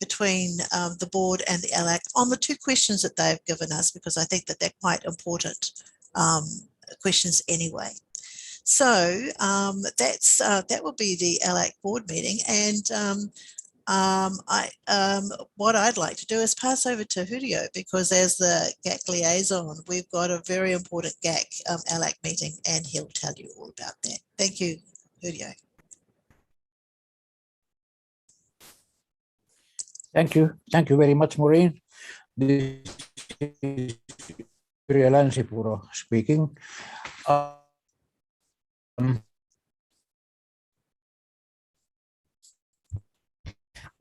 between the board and the ALAC on the 2 questions that they've given us, because I think that they're quite important questions anyway. So that will be the ALAC board meeting, and What I'd like to do is pass over to Julio, because as the GAC liaison, we've got a very important GAC ALAC meeting, and he'll tell you all about that. Thank you, Julio. Thank you. Thank you very much, Maureen. This is Yrjö Länsipuro speaking.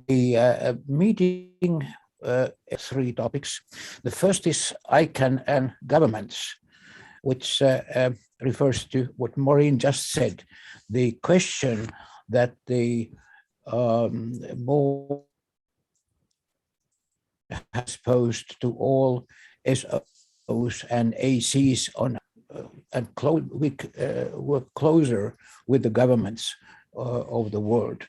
The meeting three topics. The first is ICANN and governments, which refers to what Maureen just said. The question that the board has posed to all SOs and ACs on and work closer with the governments of the world.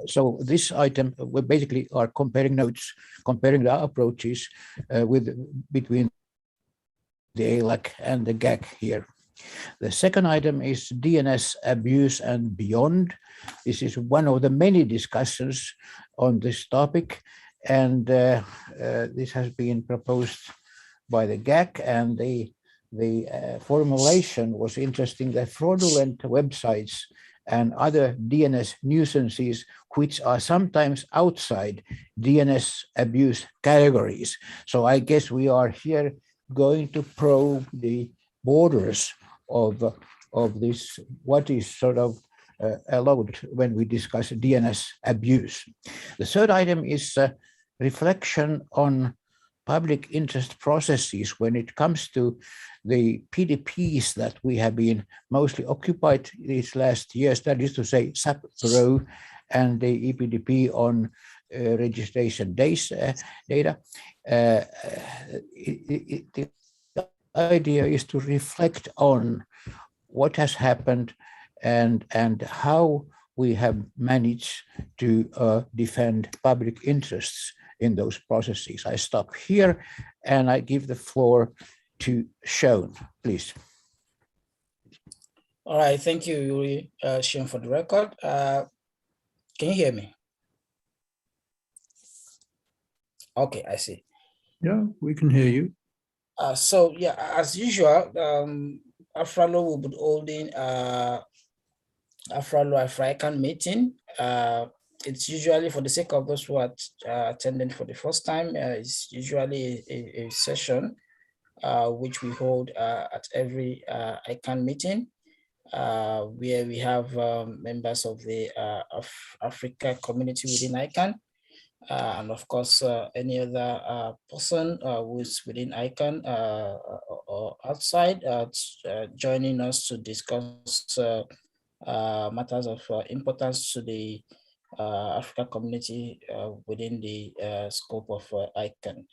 So this item, we basically are comparing notes, comparing the approaches between the ALAC and the GAC here. The second item is DNS abuse and beyond. This is one of the many discussions on this topic, and this has been proposed by the GAC, and the formulation was interesting, that fraudulent websites and other DNS nuisances, which are sometimes outside DNS abuse categories. So I guess we are here going to probe the borders of this, what is sort of allowed when we discuss DNS abuse. The third item is reflection on public interest processes when it comes to the PDPs that we have been mostly occupied these last years, that is to say SAP Pro and the ePDP on registration data. The idea is to reflect on what has happened and how we have managed to defend public interests in those processes. I stop here and I give the floor to Sean, please. All right, thank you, Yuri, Sean, for the record. Can you hear me? Okay, I see. Yeah, we can hear you. So yeah, as usual, Afralo will be holding Afro-ICANN meeting. It's usually, for the sake of those who are attending for the first time, it's usually a session which we hold at every ICANN meeting, where we have members of the Africa community within ICANN, and of course any other person who is within ICANN or outside joining us to discuss matters of importance to the Africa community within the scope of ICANN.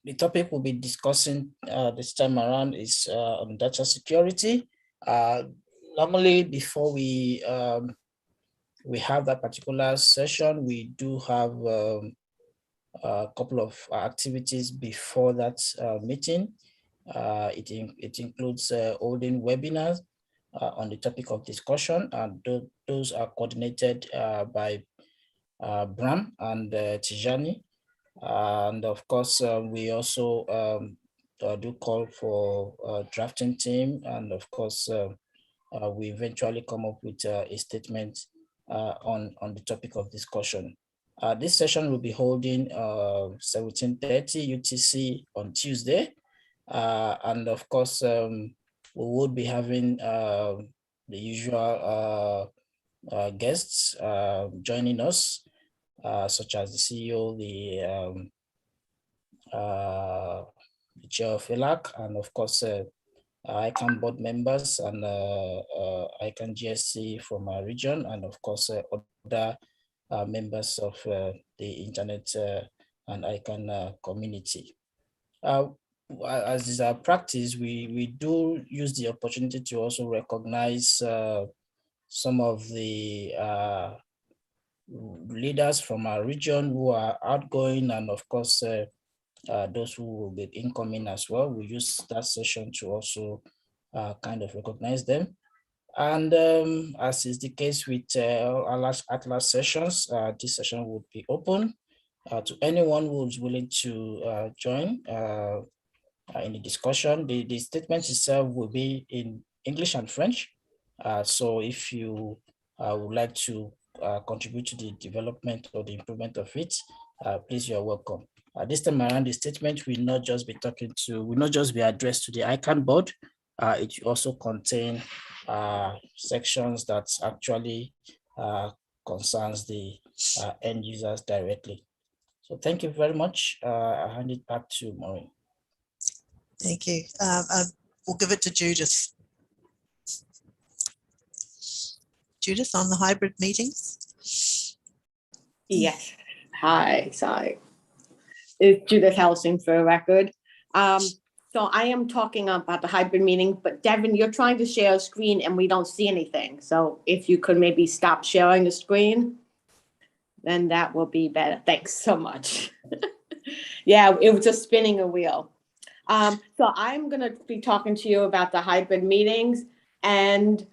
The topic we'll be discussing this time around is on data security. Normally, before we have that particular session, we do have a couple of activities before that meeting. It includes holding webinars on the topic of discussion, and those are coordinated by Bram and Tijani. And of course, we also do call for drafting team, and of course, we eventually come up with a statement on the topic of discussion. This session will be holding 17:30 UTC on Tuesday, and of course, we would be having the usual guests joining us, such as the CEO, the chair of ALAC, and of course, ICANN board members and ICANN GSC from our region, and of course, other members of the internet and ICANN community. As is our practice, we do use the opportunity to also recognize some of the leaders from our region who are outgoing, and of course, those who will be incoming as well. We use that session to also kind of recognize them. And as is the case with At-Large sessions, this session would be open to anyone who's willing to join in the discussion. The statement itself will be in English and French. So if you would like to contribute to the development or the improvement of it, please, you're welcome. This time around, the statement will not just be addressed to the ICANN board. It will also contain sections that actually concerns the end users directly. So thank you very much. I hand it back to Maureen. Thank you. We'll give it to Judith. Judith, on the hybrid meetings? Yes. Hi, sorry. It's Judith Helsing for the record. So I am talking about the hybrid meeting, but Devin, you're trying to share a screen and we don't see anything. So if you could maybe stop sharing the screen, then that will be better. Thanks so much. Yeah, it was just spinning a wheel. So I'm going to be talking to you about the hybrid meetings, and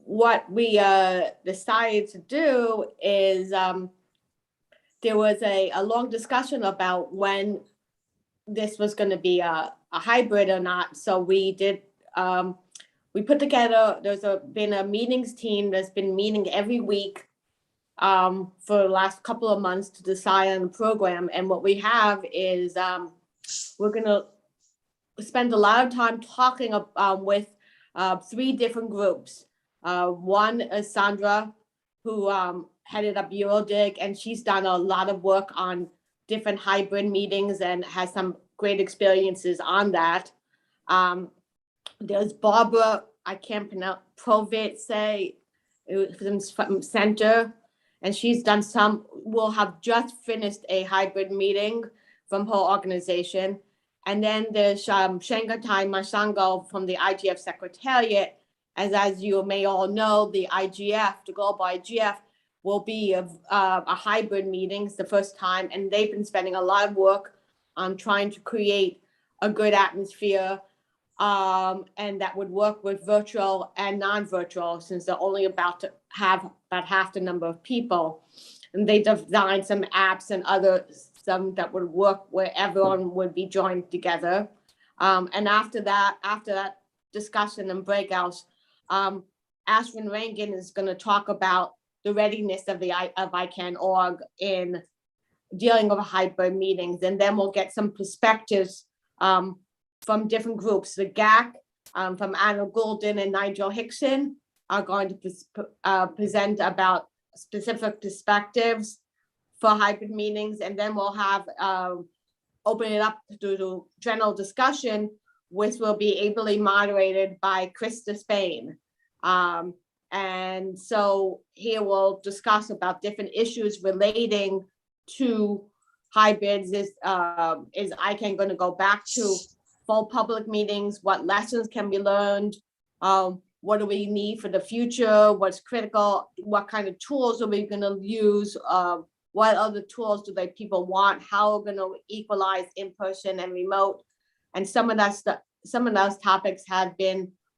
what we decided to do is there was a long discussion about when this was going to be a hybrid or not. So we did, we put together, been a meetings team that's been meeting every week for the last couple of months to decide on the program. And what we have is we're going to spend a lot of time talking with 3 different groups. One is Sandra, who headed up Eurodig, and she's done a lot of work on different hybrid meetings and has some great experiences on that. There's Barbara, I can't pronounce, Provitse, from Center, and she's done some, will have just finished a hybrid meeting from her organization. And then there's Shangatai Masango from the IGF Secretariat. As you may all know, the IGF, the global IGF, will be a hybrid meeting. It's the first time, and they've been spending a lot of work on trying to create a good atmosphere, and that would work with virtual and non-virtual, since they're only about to have about half the number of people. And they designed some apps and some that would work where everyone would be joined together. And after that discussion and breakouts, Ashwin Rangan is going to talk about the readiness of ICANN.org in dealing with hybrid meetings. And then we'll get some perspectives from different groups. The GAC from Anna Goulden and Nigel Hickson are going to present about specific perspectives for hybrid meetings. And then we'll have open it up to general discussion, which will be ably moderated by Krista Spain. And so here we'll discuss about different issues relating to hybrids. Is ICANN going to go back to full public meetings? What lessons can be learned? What do we need for the future? What's critical? What kind of tools are we going to use? What other tools do people want? How are we going to equalize in-person and remote? And some of those topics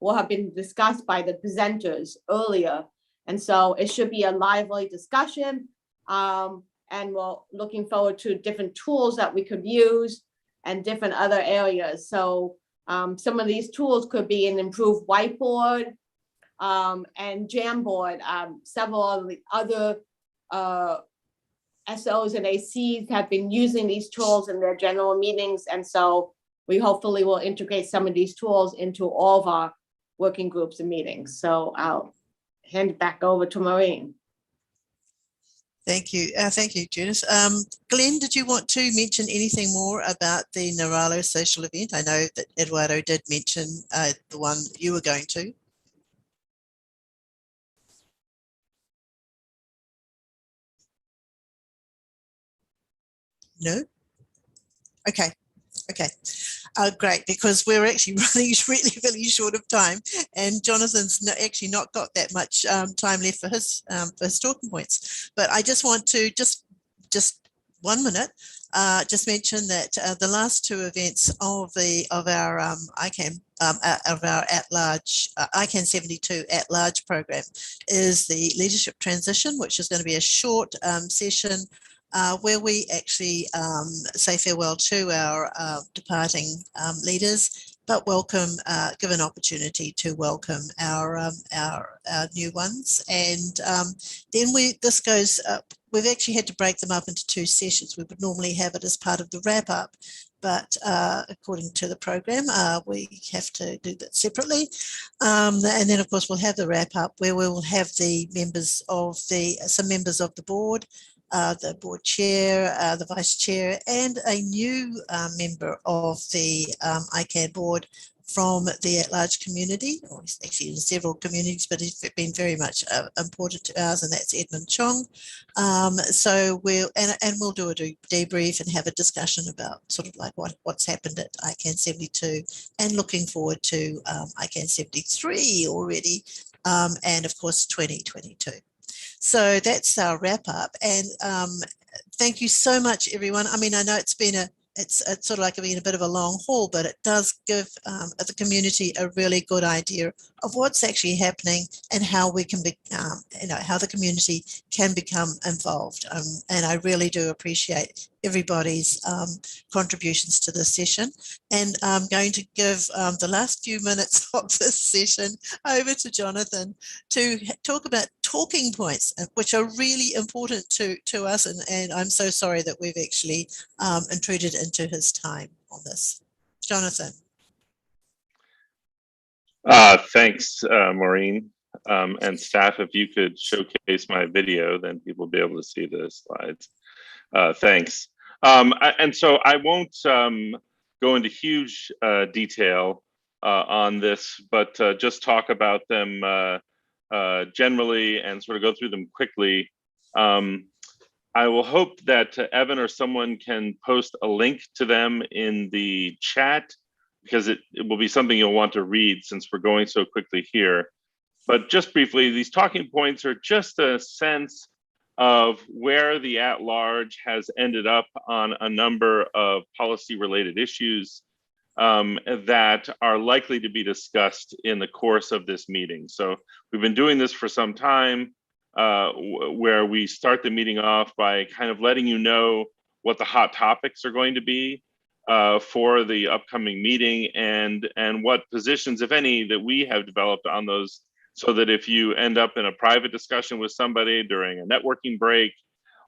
will have been discussed by the presenters earlier. And so it should be a lively discussion. And we're looking forward to different tools that we could use and different other areas. So some of these tools could be an improved whiteboard and Jamboard. Several of the other SOs and ACs have been using these tools in their general meetings. And so we hopefully will integrate some of these tools into all of our working groups and meetings. So I'll hand it back over to Maureen. Thank you. Thank you, Judith. Glenn, did you want to mention anything more about the Naralo social event? I know that Eduardo did mention the one you were going to. No? Okay. Okay. Great, because we're actually running really short of time, and Jonathan's actually not got that much time left for his talking points. But I just want to just 1 minute just mention that the last 2 events of our ICANN of our at-large ICANN72 at-large program is the leadership transition, which is going to be a short session where we actually say farewell to our departing leaders, but give an opportunity to welcome our new ones. And then this goes up. We've actually had to break them up into 2 sessions. We would normally have it as part of the wrap-up, but according to the program, we have to do that separately. And then, of course, we'll have the wrap-up where we will have the members of some members of the board, the board chair, the vice chair, and a new member of the ICANN board from the at-large community, or actually in several communities, but it's been very much important to ours, and that's Edmund Chong. So we'll do a debrief and have a discussion about sort of like what's happened at ICANN72, and looking forward to ICANN73 already, and of course 2022. So that's our wrap up, and thank you so much, everyone. I mean, I know it's been it's sort of like being a bit of a long haul, but it does give the community a really good idea of what's actually happening and how we can be, how the community can become involved. And I really do appreciate everybody's contributions to this session. And I'm going to give the last few minutes of this session over to Jonathan to talk about talking points, which are really important to us. And I'm so sorry that we've actually intruded into his time on this. Jonathan. Thanks, Maureen, and staff. If you could showcase my video, then people will be able to see the slides. Thanks. And so I won't go into huge detail on this, but just talk about them generally and sort of go through them quickly. I will hope that Evan or someone can post a link to them in the chat, because it will be something you'll want to read since we're going so quickly here. But just briefly, these talking points are just a sense of where the at-large has ended up on a number of policy-related issues that are likely to be discussed in the course of this meeting. So we've been doing this for some time, where we start the meeting off by kind of letting you know what the hot topics are going to be for the upcoming meeting, and what positions, if any, that we have developed on those, so that if you end up in a private discussion with somebody during a networking break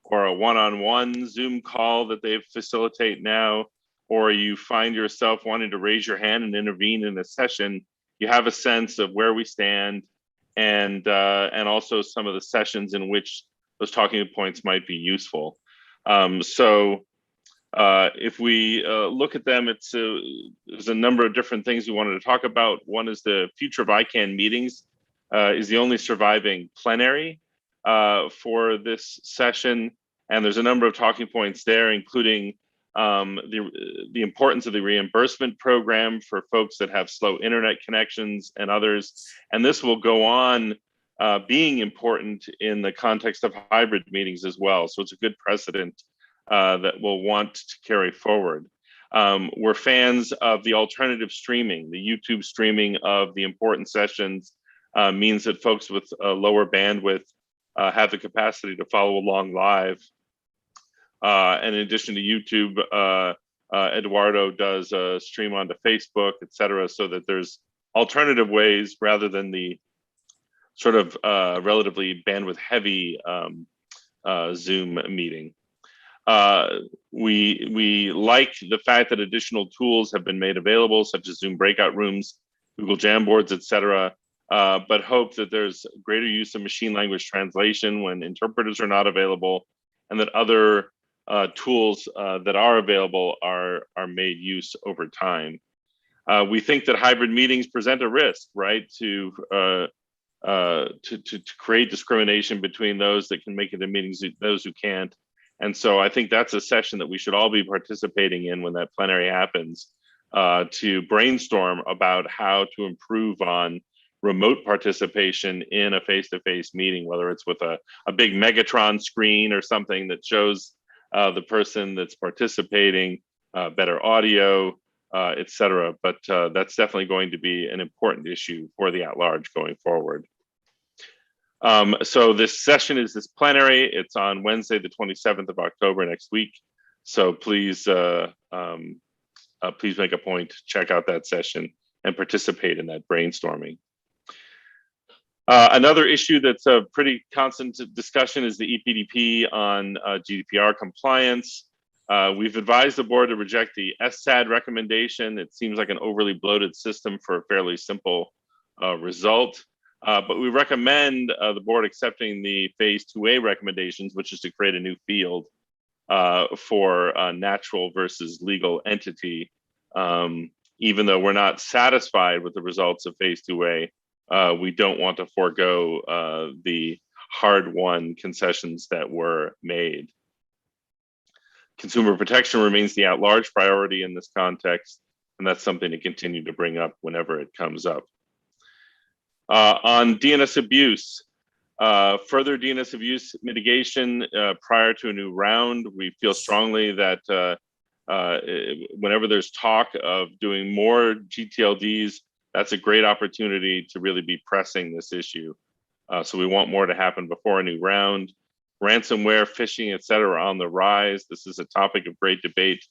or a one-on-one Zoom call that they facilitate now, or you find yourself wanting to raise your hand and intervene in a session, you have a sense of where we stand, and also some of the sessions in which those talking points might be useful. If we look at them, there's a number of different things we wanted to talk about. One is the future of ICANN meetings is the only surviving plenary for this session. And there's a number of talking points there, including the importance of the reimbursement program for folks that have slow internet connections and others. And this will go on being important in the context of hybrid meetings as well. So it's a good precedent that we'll want to carry forward. We're fans of the alternative streaming. The YouTube streaming of the important sessions means that folks with lower bandwidth have the capacity to follow along live. And in addition to YouTube, Eduardo does a stream onto Facebook, et cetera, so that there's alternative ways rather than the sort of relatively bandwidth heavy Zoom meeting. We like the fact that additional tools have been made available, such as Zoom breakout rooms, Google Jamboards, et cetera, but hope that there's greater use of machine language translation when interpreters are not available, and that other tools that are available are made use over time. We think that hybrid meetings present a risk, right, to create discrimination between those that can make it to meetings, those who can't. And so I think that's a session that we should all be participating in when that plenary happens, to brainstorm about how to improve on remote participation in a face-to-face meeting, whether it's with a big Megatron screen or something that shows the person that's participating, better audio, et cetera. But that's definitely going to be an important issue for the at-large going forward. So this session is this plenary. It's on Wednesday, the 27th of October next week. So please, please make a point to check out that session and participate in that brainstorming. Another issue that's a pretty constant discussion is the EPDP on GDPR compliance. We've advised the board to reject the SSAD recommendation. It seems like an overly bloated system for a fairly simple result. But we recommend the board accepting the phase 2A recommendations, which is to create a new field for natural versus legal entity. Even though we're not satisfied with the results of phase 2A, we don't want to forego the hard-won concessions that were made. Consumer protection remains the at-large priority in this context, and that's something to continue to bring up whenever it comes up. On DNS abuse, further DNS abuse mitigation prior to a new round, we feel strongly that whenever there's talk of doing more GTLDs, that's a great opportunity to really be pressing this issue. So we want more to happen before a new round. Ransomware, phishing, et cetera, are on the rise. This is a topic of great debate,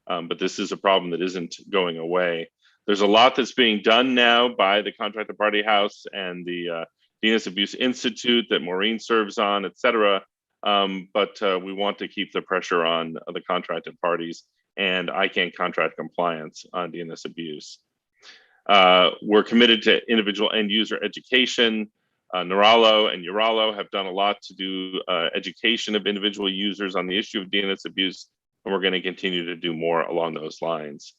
but this is a problem that isn't going away. There's a lot that's being done now by the Contracted Party House and the DNS Abuse Institute that Maureen serves on, et cetera. But we want to keep the pressure on the contracted parties and ICANN contract compliance on DNS abuse. We're committed to individual end user education. Neralo and Uralo have done a lot to do education of individual users on the issue of DNS abuse, and we're going to continue to do more along those lines.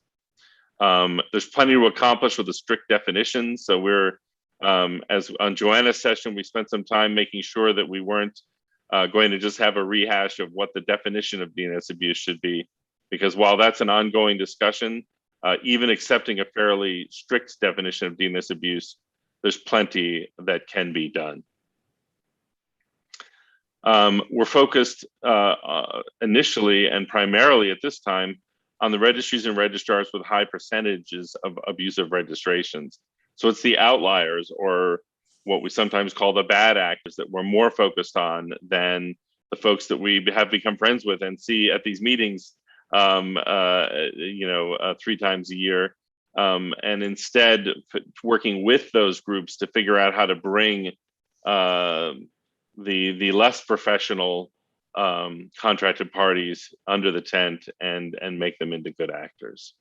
There's plenty to accomplish with a strict definition. So we're, as on Joanna's session, we spent some time making sure that we weren't going to just have a rehash of what the definition of DNS abuse should be, because while that's an ongoing discussion, even accepting a fairly strict definition of DNS abuse, there's plenty that can be done. We're focused initially and primarily at this time on the registries and registrars with high percentages of abusive registrations. So it's the outliers, or what we sometimes call the bad actors, that we're more focused on than the folks that we have become friends with and see at these meetings 3 times a year. And instead working with those groups to figure out how to bring the less professional contracted parties under the tent and make them into good actors.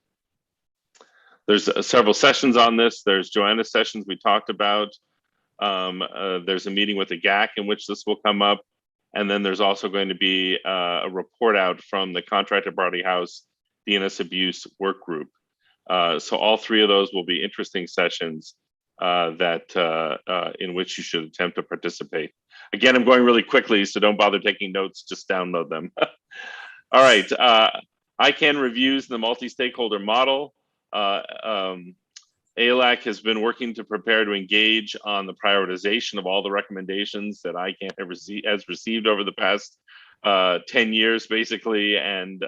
There's several sessions on this. There's Joanna's sessions we talked about. There's a meeting with the GAC in which this will come up. And then there's also going to be a report out from the Contracted Party House DNS Abuse Work Group. So all 3 of those will be interesting sessions in which you should attempt to participate. Again, I'm going really quickly, so don't bother taking notes, just download them. All right, ICANN reviews the multi-stakeholder model. ALAC has been working to prepare to engage on the prioritization of all the recommendations that ICANN has received over the past 10 years, basically, and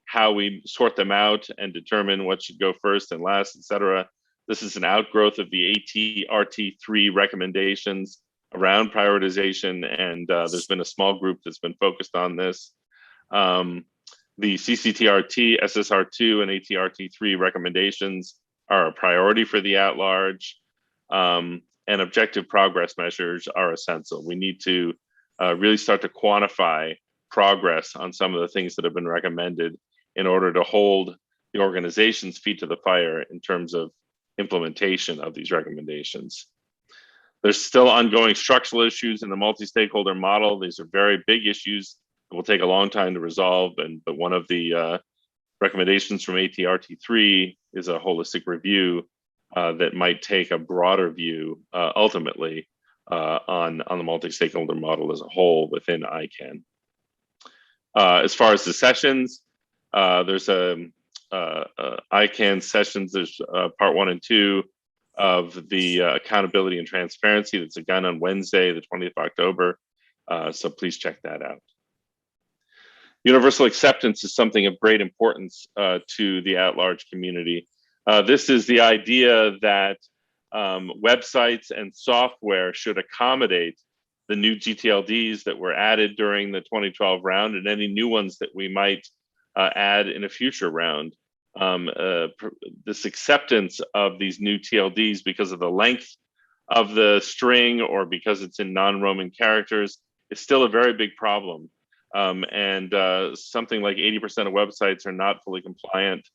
how we sort them out and determine what should go first and last, et cetera. This is an outgrowth of the ATRT3 recommendations around prioritization, and there's been a small group that's been focused on this. The CCTRT, SSR2, and ATRT3 recommendations are a priority for the at-large, and objective progress measures are essential. We need to really start to quantify progress on some of the things that have been recommended in order to hold the organization's feet to the fire in terms of implementation of these recommendations. There's still ongoing structural issues in the multi-stakeholder model. These are very big issues that will take a long time to resolve, but one of the recommendations from ATRT3 is a holistic review that might take a broader view ultimately on the multi-stakeholder model as a whole within ICANN. As far as the sessions, there's ICANN sessions. There's part 1 and 2 of the accountability and transparency that's again on Wednesday, the 20th of October. So please check that out. Universal acceptance is something of great importance to the at-large community. This is the idea that websites and software should accommodate the new GTLDs that were added during the 2012 round and any new ones that we might add in a future round. This acceptance of these new TLDs because of the length of the string or because it's in non-Roman characters is still a very big problem. And something like 80% of websites are not fully compliant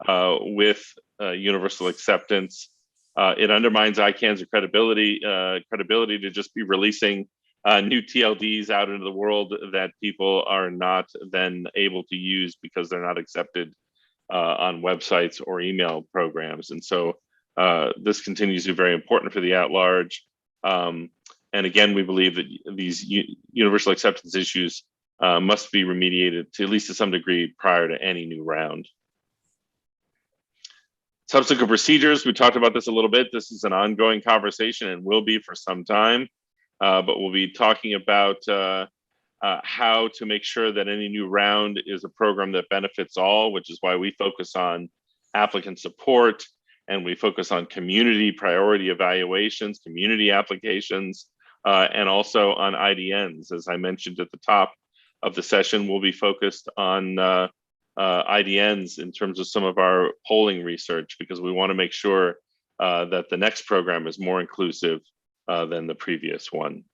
with universal acceptance. It undermines ICANN's credibility to just be releasing new TLDs out into the world that people are not then able to use because they're not accepted on websites or email programs. And so this continues to be very important for the at-large. And again, we believe that these universal acceptance issues must be remediated to at least to some degree prior to any new round. Subsequent procedures, we talked about this a little bit. This is an ongoing conversation and will be for some time, but we'll be talking about how to make sure that any new round is a program that benefits all, which is why we focus on applicant support and we focus on community priority evaluations, community applications, and also on IDNs. As I mentioned at the top of the session, we'll be focused on IDNs in terms of some of our polling research, because we want to make sure that the next program is more inclusive than the previous one.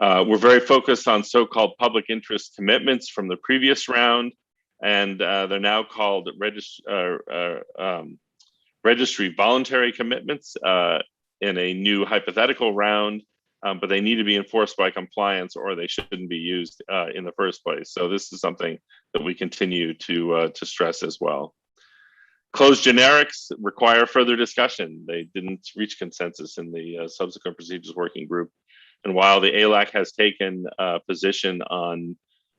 We're very focused on so-called public interest commitments from the previous round, and they're now called registry voluntary commitments in a new hypothetical round, but they need to be enforced by compliance or they shouldn't be used in the first place. So this is something that we continue to stress as well. Closed generics require further discussion. They didn't reach consensus in the subsequent procedures working group. And while the ALAC has taken a position on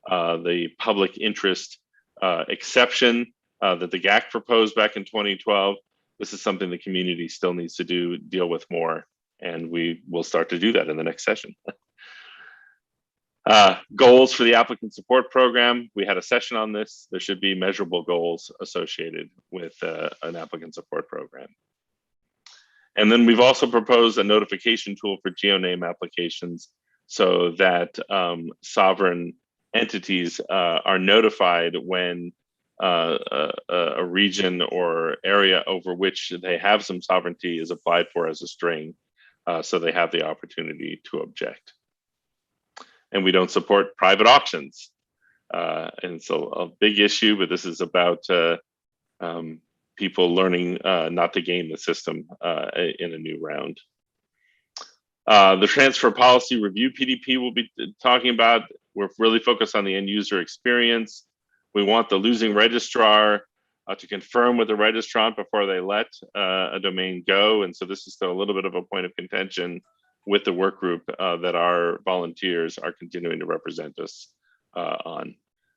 the public interest exception that the GAC proposed back in 2012, this is something the community still needs to deal with more. And we will start to do that in the next session. Goals for the applicant support program. We had a session on this. There should be measurable goals associated with an applicant support program. And then we've also proposed a notification tool for GeoName applications so that sovereign entities are notified when a region or area over which they have some sovereignty is applied for as a string, so they have the opportunity to object. And we don't support private auctions. And it's a big issue, but this is about people learning not to game the system in a new round. The transfer policy review PDP we'll be talking about. We're really focused on the end user experience. We want the losing registrar to confirm with the registrant before they let a domain go. And so this is still a little bit of a point of contention with the work group that our volunteers are continuing to represent us on.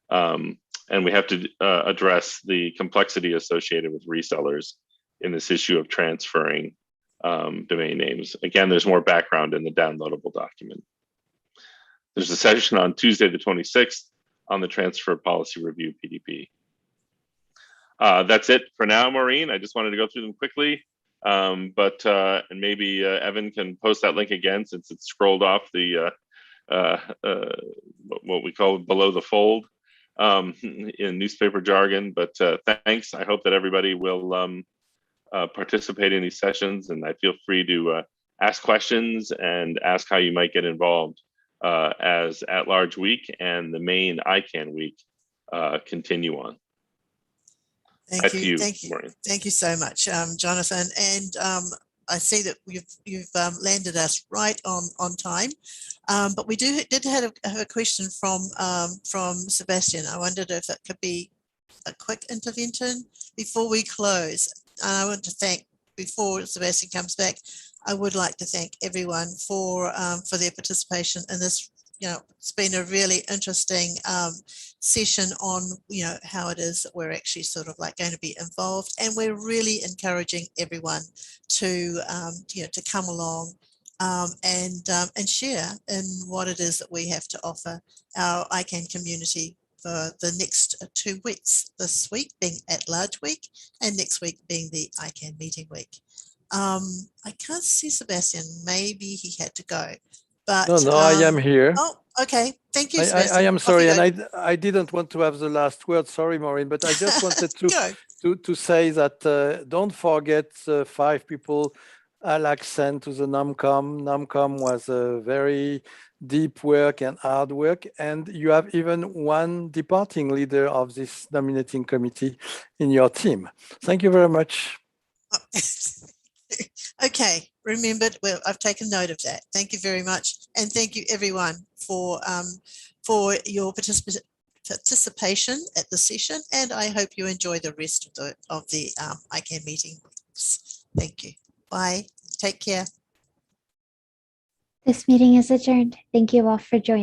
And we have to address the complexity associated with resellers in this issue of transferring domain names. Again, there's more background in the downloadable document. There's a session on Tuesday, the 26th on the transfer policy review PDP. That's it for now, Maureen. I just wanted to go through them quickly. And maybe Evan can post that link again since it's scrolled off the what we call below the fold in newspaper jargon. But thanks. I hope that everybody will participate in these sessions, and I feel free to ask questions and ask how you might get involved as At-Large Week and the main ICANN Week continue on. Thank you. Thank you so much, Jonathan. And I see that you've landed us right on time. But we did have a question from Sebastian. I wondered if it could be a quick intervention before we close. And I want to thank, before Sebastian comes back, I would like to thank everyone for their participation in this. It's been a really interesting session on, how it is that we're actually sort of like going to be involved, and we're really encouraging everyone to, to come along and share in what it is that we have to offer our ICANN community for the next 2 weeks. This week being At-Large week, and next week being the ICANN meeting week. I can't see Sebastian. Maybe he had to go. But No, I am here. Oh, okay. Thank you, I Sebastian. am Off sorry, you and go. I didn't want to have the last word. Sorry, Maureen, but I just wanted to say that don't forget 5 people Alex sent to the NUMCOM. NUMCOM was a very deep work and hard work, and you have even one departing leader of this nominating committee in your team. Thank you very much. Okay, remembered. Well, I've taken note of that. Thank you very much, and thank you everyone for your participation at the session. And I hope you enjoy the rest of the ICANN meeting. Thank you. Bye. Take care. This meeting is adjourned. Thank you all for joining.